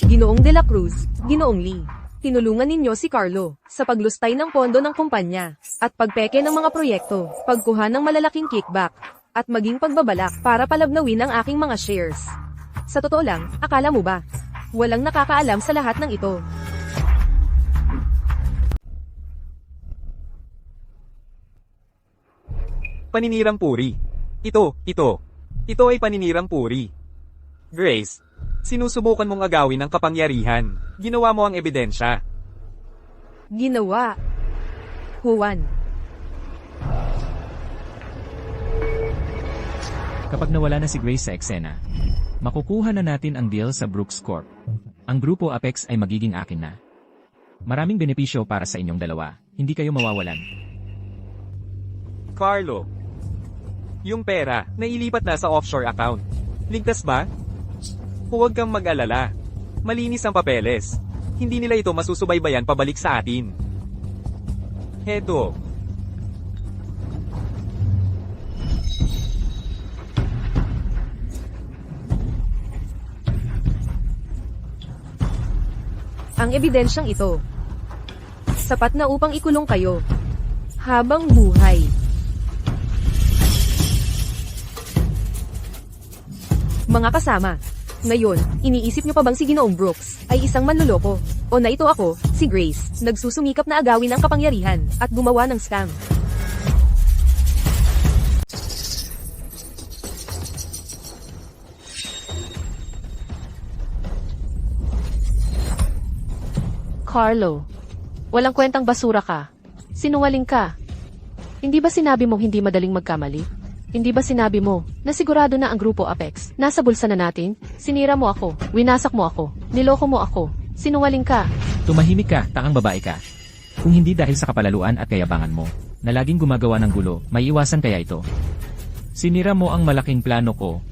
Ginoong De La Cruz, Ginoong Lee, tinulungan ninyo si Carlo sa paglustay ng pondo ng kumpanya at pagpeke ng mga proyekto, pagkuha ng malalaking kickback, at maging pagbabalak para palabnawin ang aking mga shares. Sa totoo lang, akala mo ba? Walang nakakaalam sa lahat ng ito. Paninirang puri. Ito ay paninirang puri. Grace, sinusubukan mong agawin ang kapangyarihan. Ginawa mo ang ebidensya. Ginawa. Juan. kapag nawala na si Grace sa eksena, makukuha na natin ang deal sa Brooks Corp. Ang Grupo Apex ay magiging akin na. Maraming benepisyo para sa inyong dalawa, hindi kayo mawawalan. Carlo, yung pera, nailipat na sa offshore account. Ligtas ba? Huwag kang mag-alala. Malinis ang papeles. Hindi nila ito masusubaybayan pabalik sa atin. Heto. Ang ebidensyang ito, sapat na upang ikulong kayo habang buhay. Mga kasama, ngayon, iniisip nyo pa bang si Ginoong Brooks ay isang manloloko? O na ito ako, si Grace, nagsusumikap na agawin ang kapangyarihan at gumawa ng scam? Carlo, walang kwentang basura ka. Sinungaling ka. Hindi ba sinabi mong hindi madaling magkamali? Hindi ba sinabi mo na sigurado na ang Grupo Apex nasa bulsa na natin? Sinira mo ako, winasak mo ako, niloko mo ako, sinungaling ka. Tumahimik ka, taang babae ka. Kung hindi dahil sa kapalaluan at kayabangan mo, na laging gumagawa ng gulo, may iwasan kaya ito. Sinira mo ang malaking plano ko.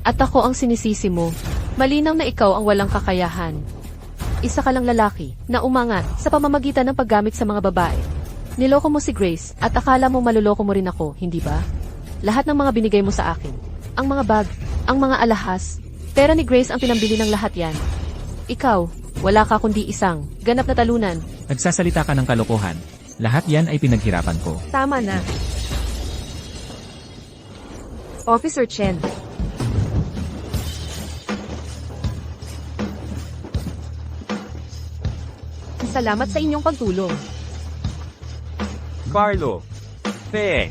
At ako ang sinisisi mo. Malinaw na ikaw ang walang kakayahan. Isa ka lang lalaki na umangat sa pamamagitan ng paggamit sa mga babae. Niloko mo si Grace at akala mo maluloko mo rin ako, hindi ba? Lahat ng mga binigay mo sa akin, ang mga bag, ang mga alahas, pera ni Grace ang pinambili ng lahat yan. Ikaw, wala ka kundi isang ganap na talunan. Nagsasalita ka ng kalokohan. Lahat yan ay pinaghirapan ko. Tama na. Officer Chen. Salamat sa inyong pagtulong. Carlo. Fe.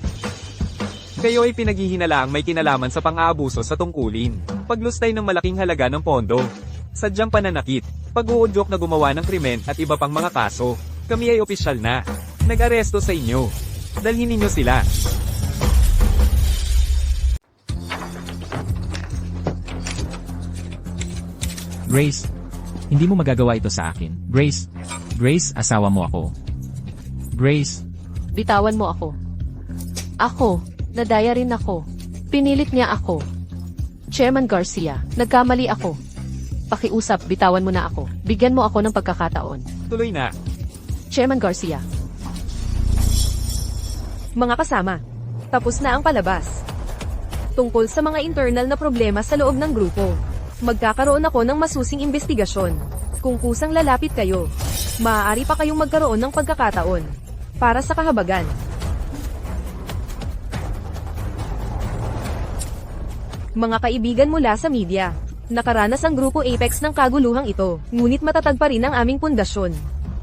Kayo ay pinaghihinalaang may kinalaman sa pang-aabuso sa tungkulin. Paglustay ng malaking halaga ng pondo. Sadyang pananakit. Pag-uudyok na gumawa ng krimen at iba pang mga kaso. Kami ay opisyal na. Nag-aresto sa inyo. Dalhin ninyo sila. Grace, hindi mo magagawa ito sa akin. Grace, asawa mo ako. Grace, Bitawan mo ako. Ako, nadaya rin ako. Pinilit niya ako. Chairman Garcia, nagkamali ako. Pakiusap, bitawan mo na ako. Bigyan mo ako ng pagkakataon. Tuloy na. Chairman Garcia, Mga kasama, tapos na ang palabas. Tungkol sa mga internal na problema sa loob ng grupo, magkakaroon ako ng masusing investigasyon. Kung kusang lalapit kayo, maaari pa kayong magkaroon ng pagkakataon. Para sa kahabagan. Mga kaibigan mula sa media, nakaranas ang Grupo Apex ng kaguluhang ito, ngunit matatag pa rin ang aming pundasyon.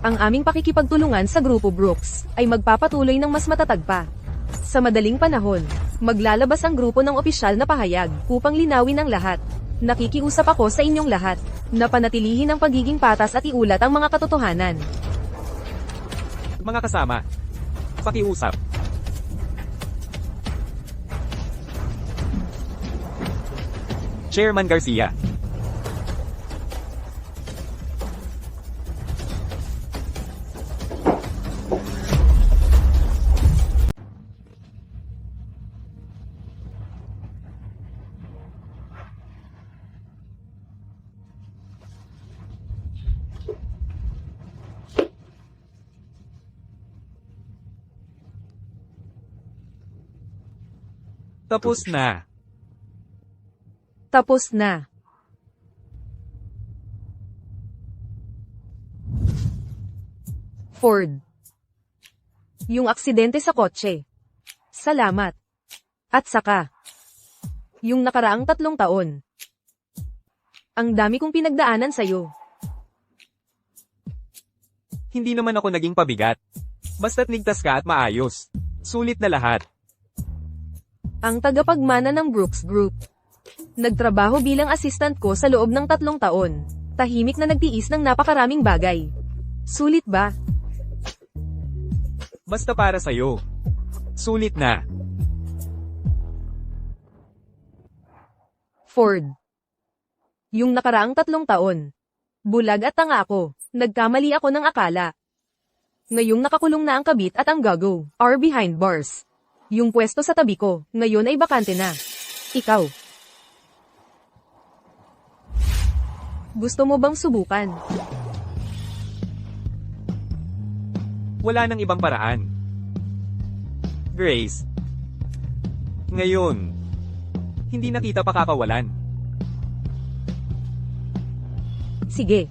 Ang aming pakikipagtulungan sa Grupo Brooks ay magpapatuloy ng mas matatag pa. Sa madaling panahon, maglalabas ang grupo ng opisyal na pahayag upang linawin ang lahat. Nakikiusap ako sa inyong lahat na panatilihin ang pagiging patas at iulat ang mga katotohanan. Mga kasama. Pakiusap. Chairman Garcia. Tapos na. Tapos na. Ford. Yung aksidente sa kotse. Salamat. At saka, yung nakaraang 3 taon. Ang dami kong pinagdaanan sa'yo. Hindi naman ako naging pabigat. Basta't ligtas ka at maayos. Sulit na lahat. Ang tagapagmana ng Brooks Group. Nagtrabaho bilang assistant ko sa loob ng 3 taon. Tahimik na nagtiis ng napakaraming bagay. Sulit ba? Basta para sa'yo. Sulit na. Ford. Yung nakaraang 3 taon. Bulag at tanga ako. Nagkamali ako ng akala. Ngayong nakakulong na ang kabit at ang gago, are behind bars. Yung pwesto sa tabi ko, ngayon ay bakante na. Ikaw. Gusto mo bang subukan? Wala nang ibang paraan. Grace. Ngayon. Hindi na kita pakakawalan. Sige.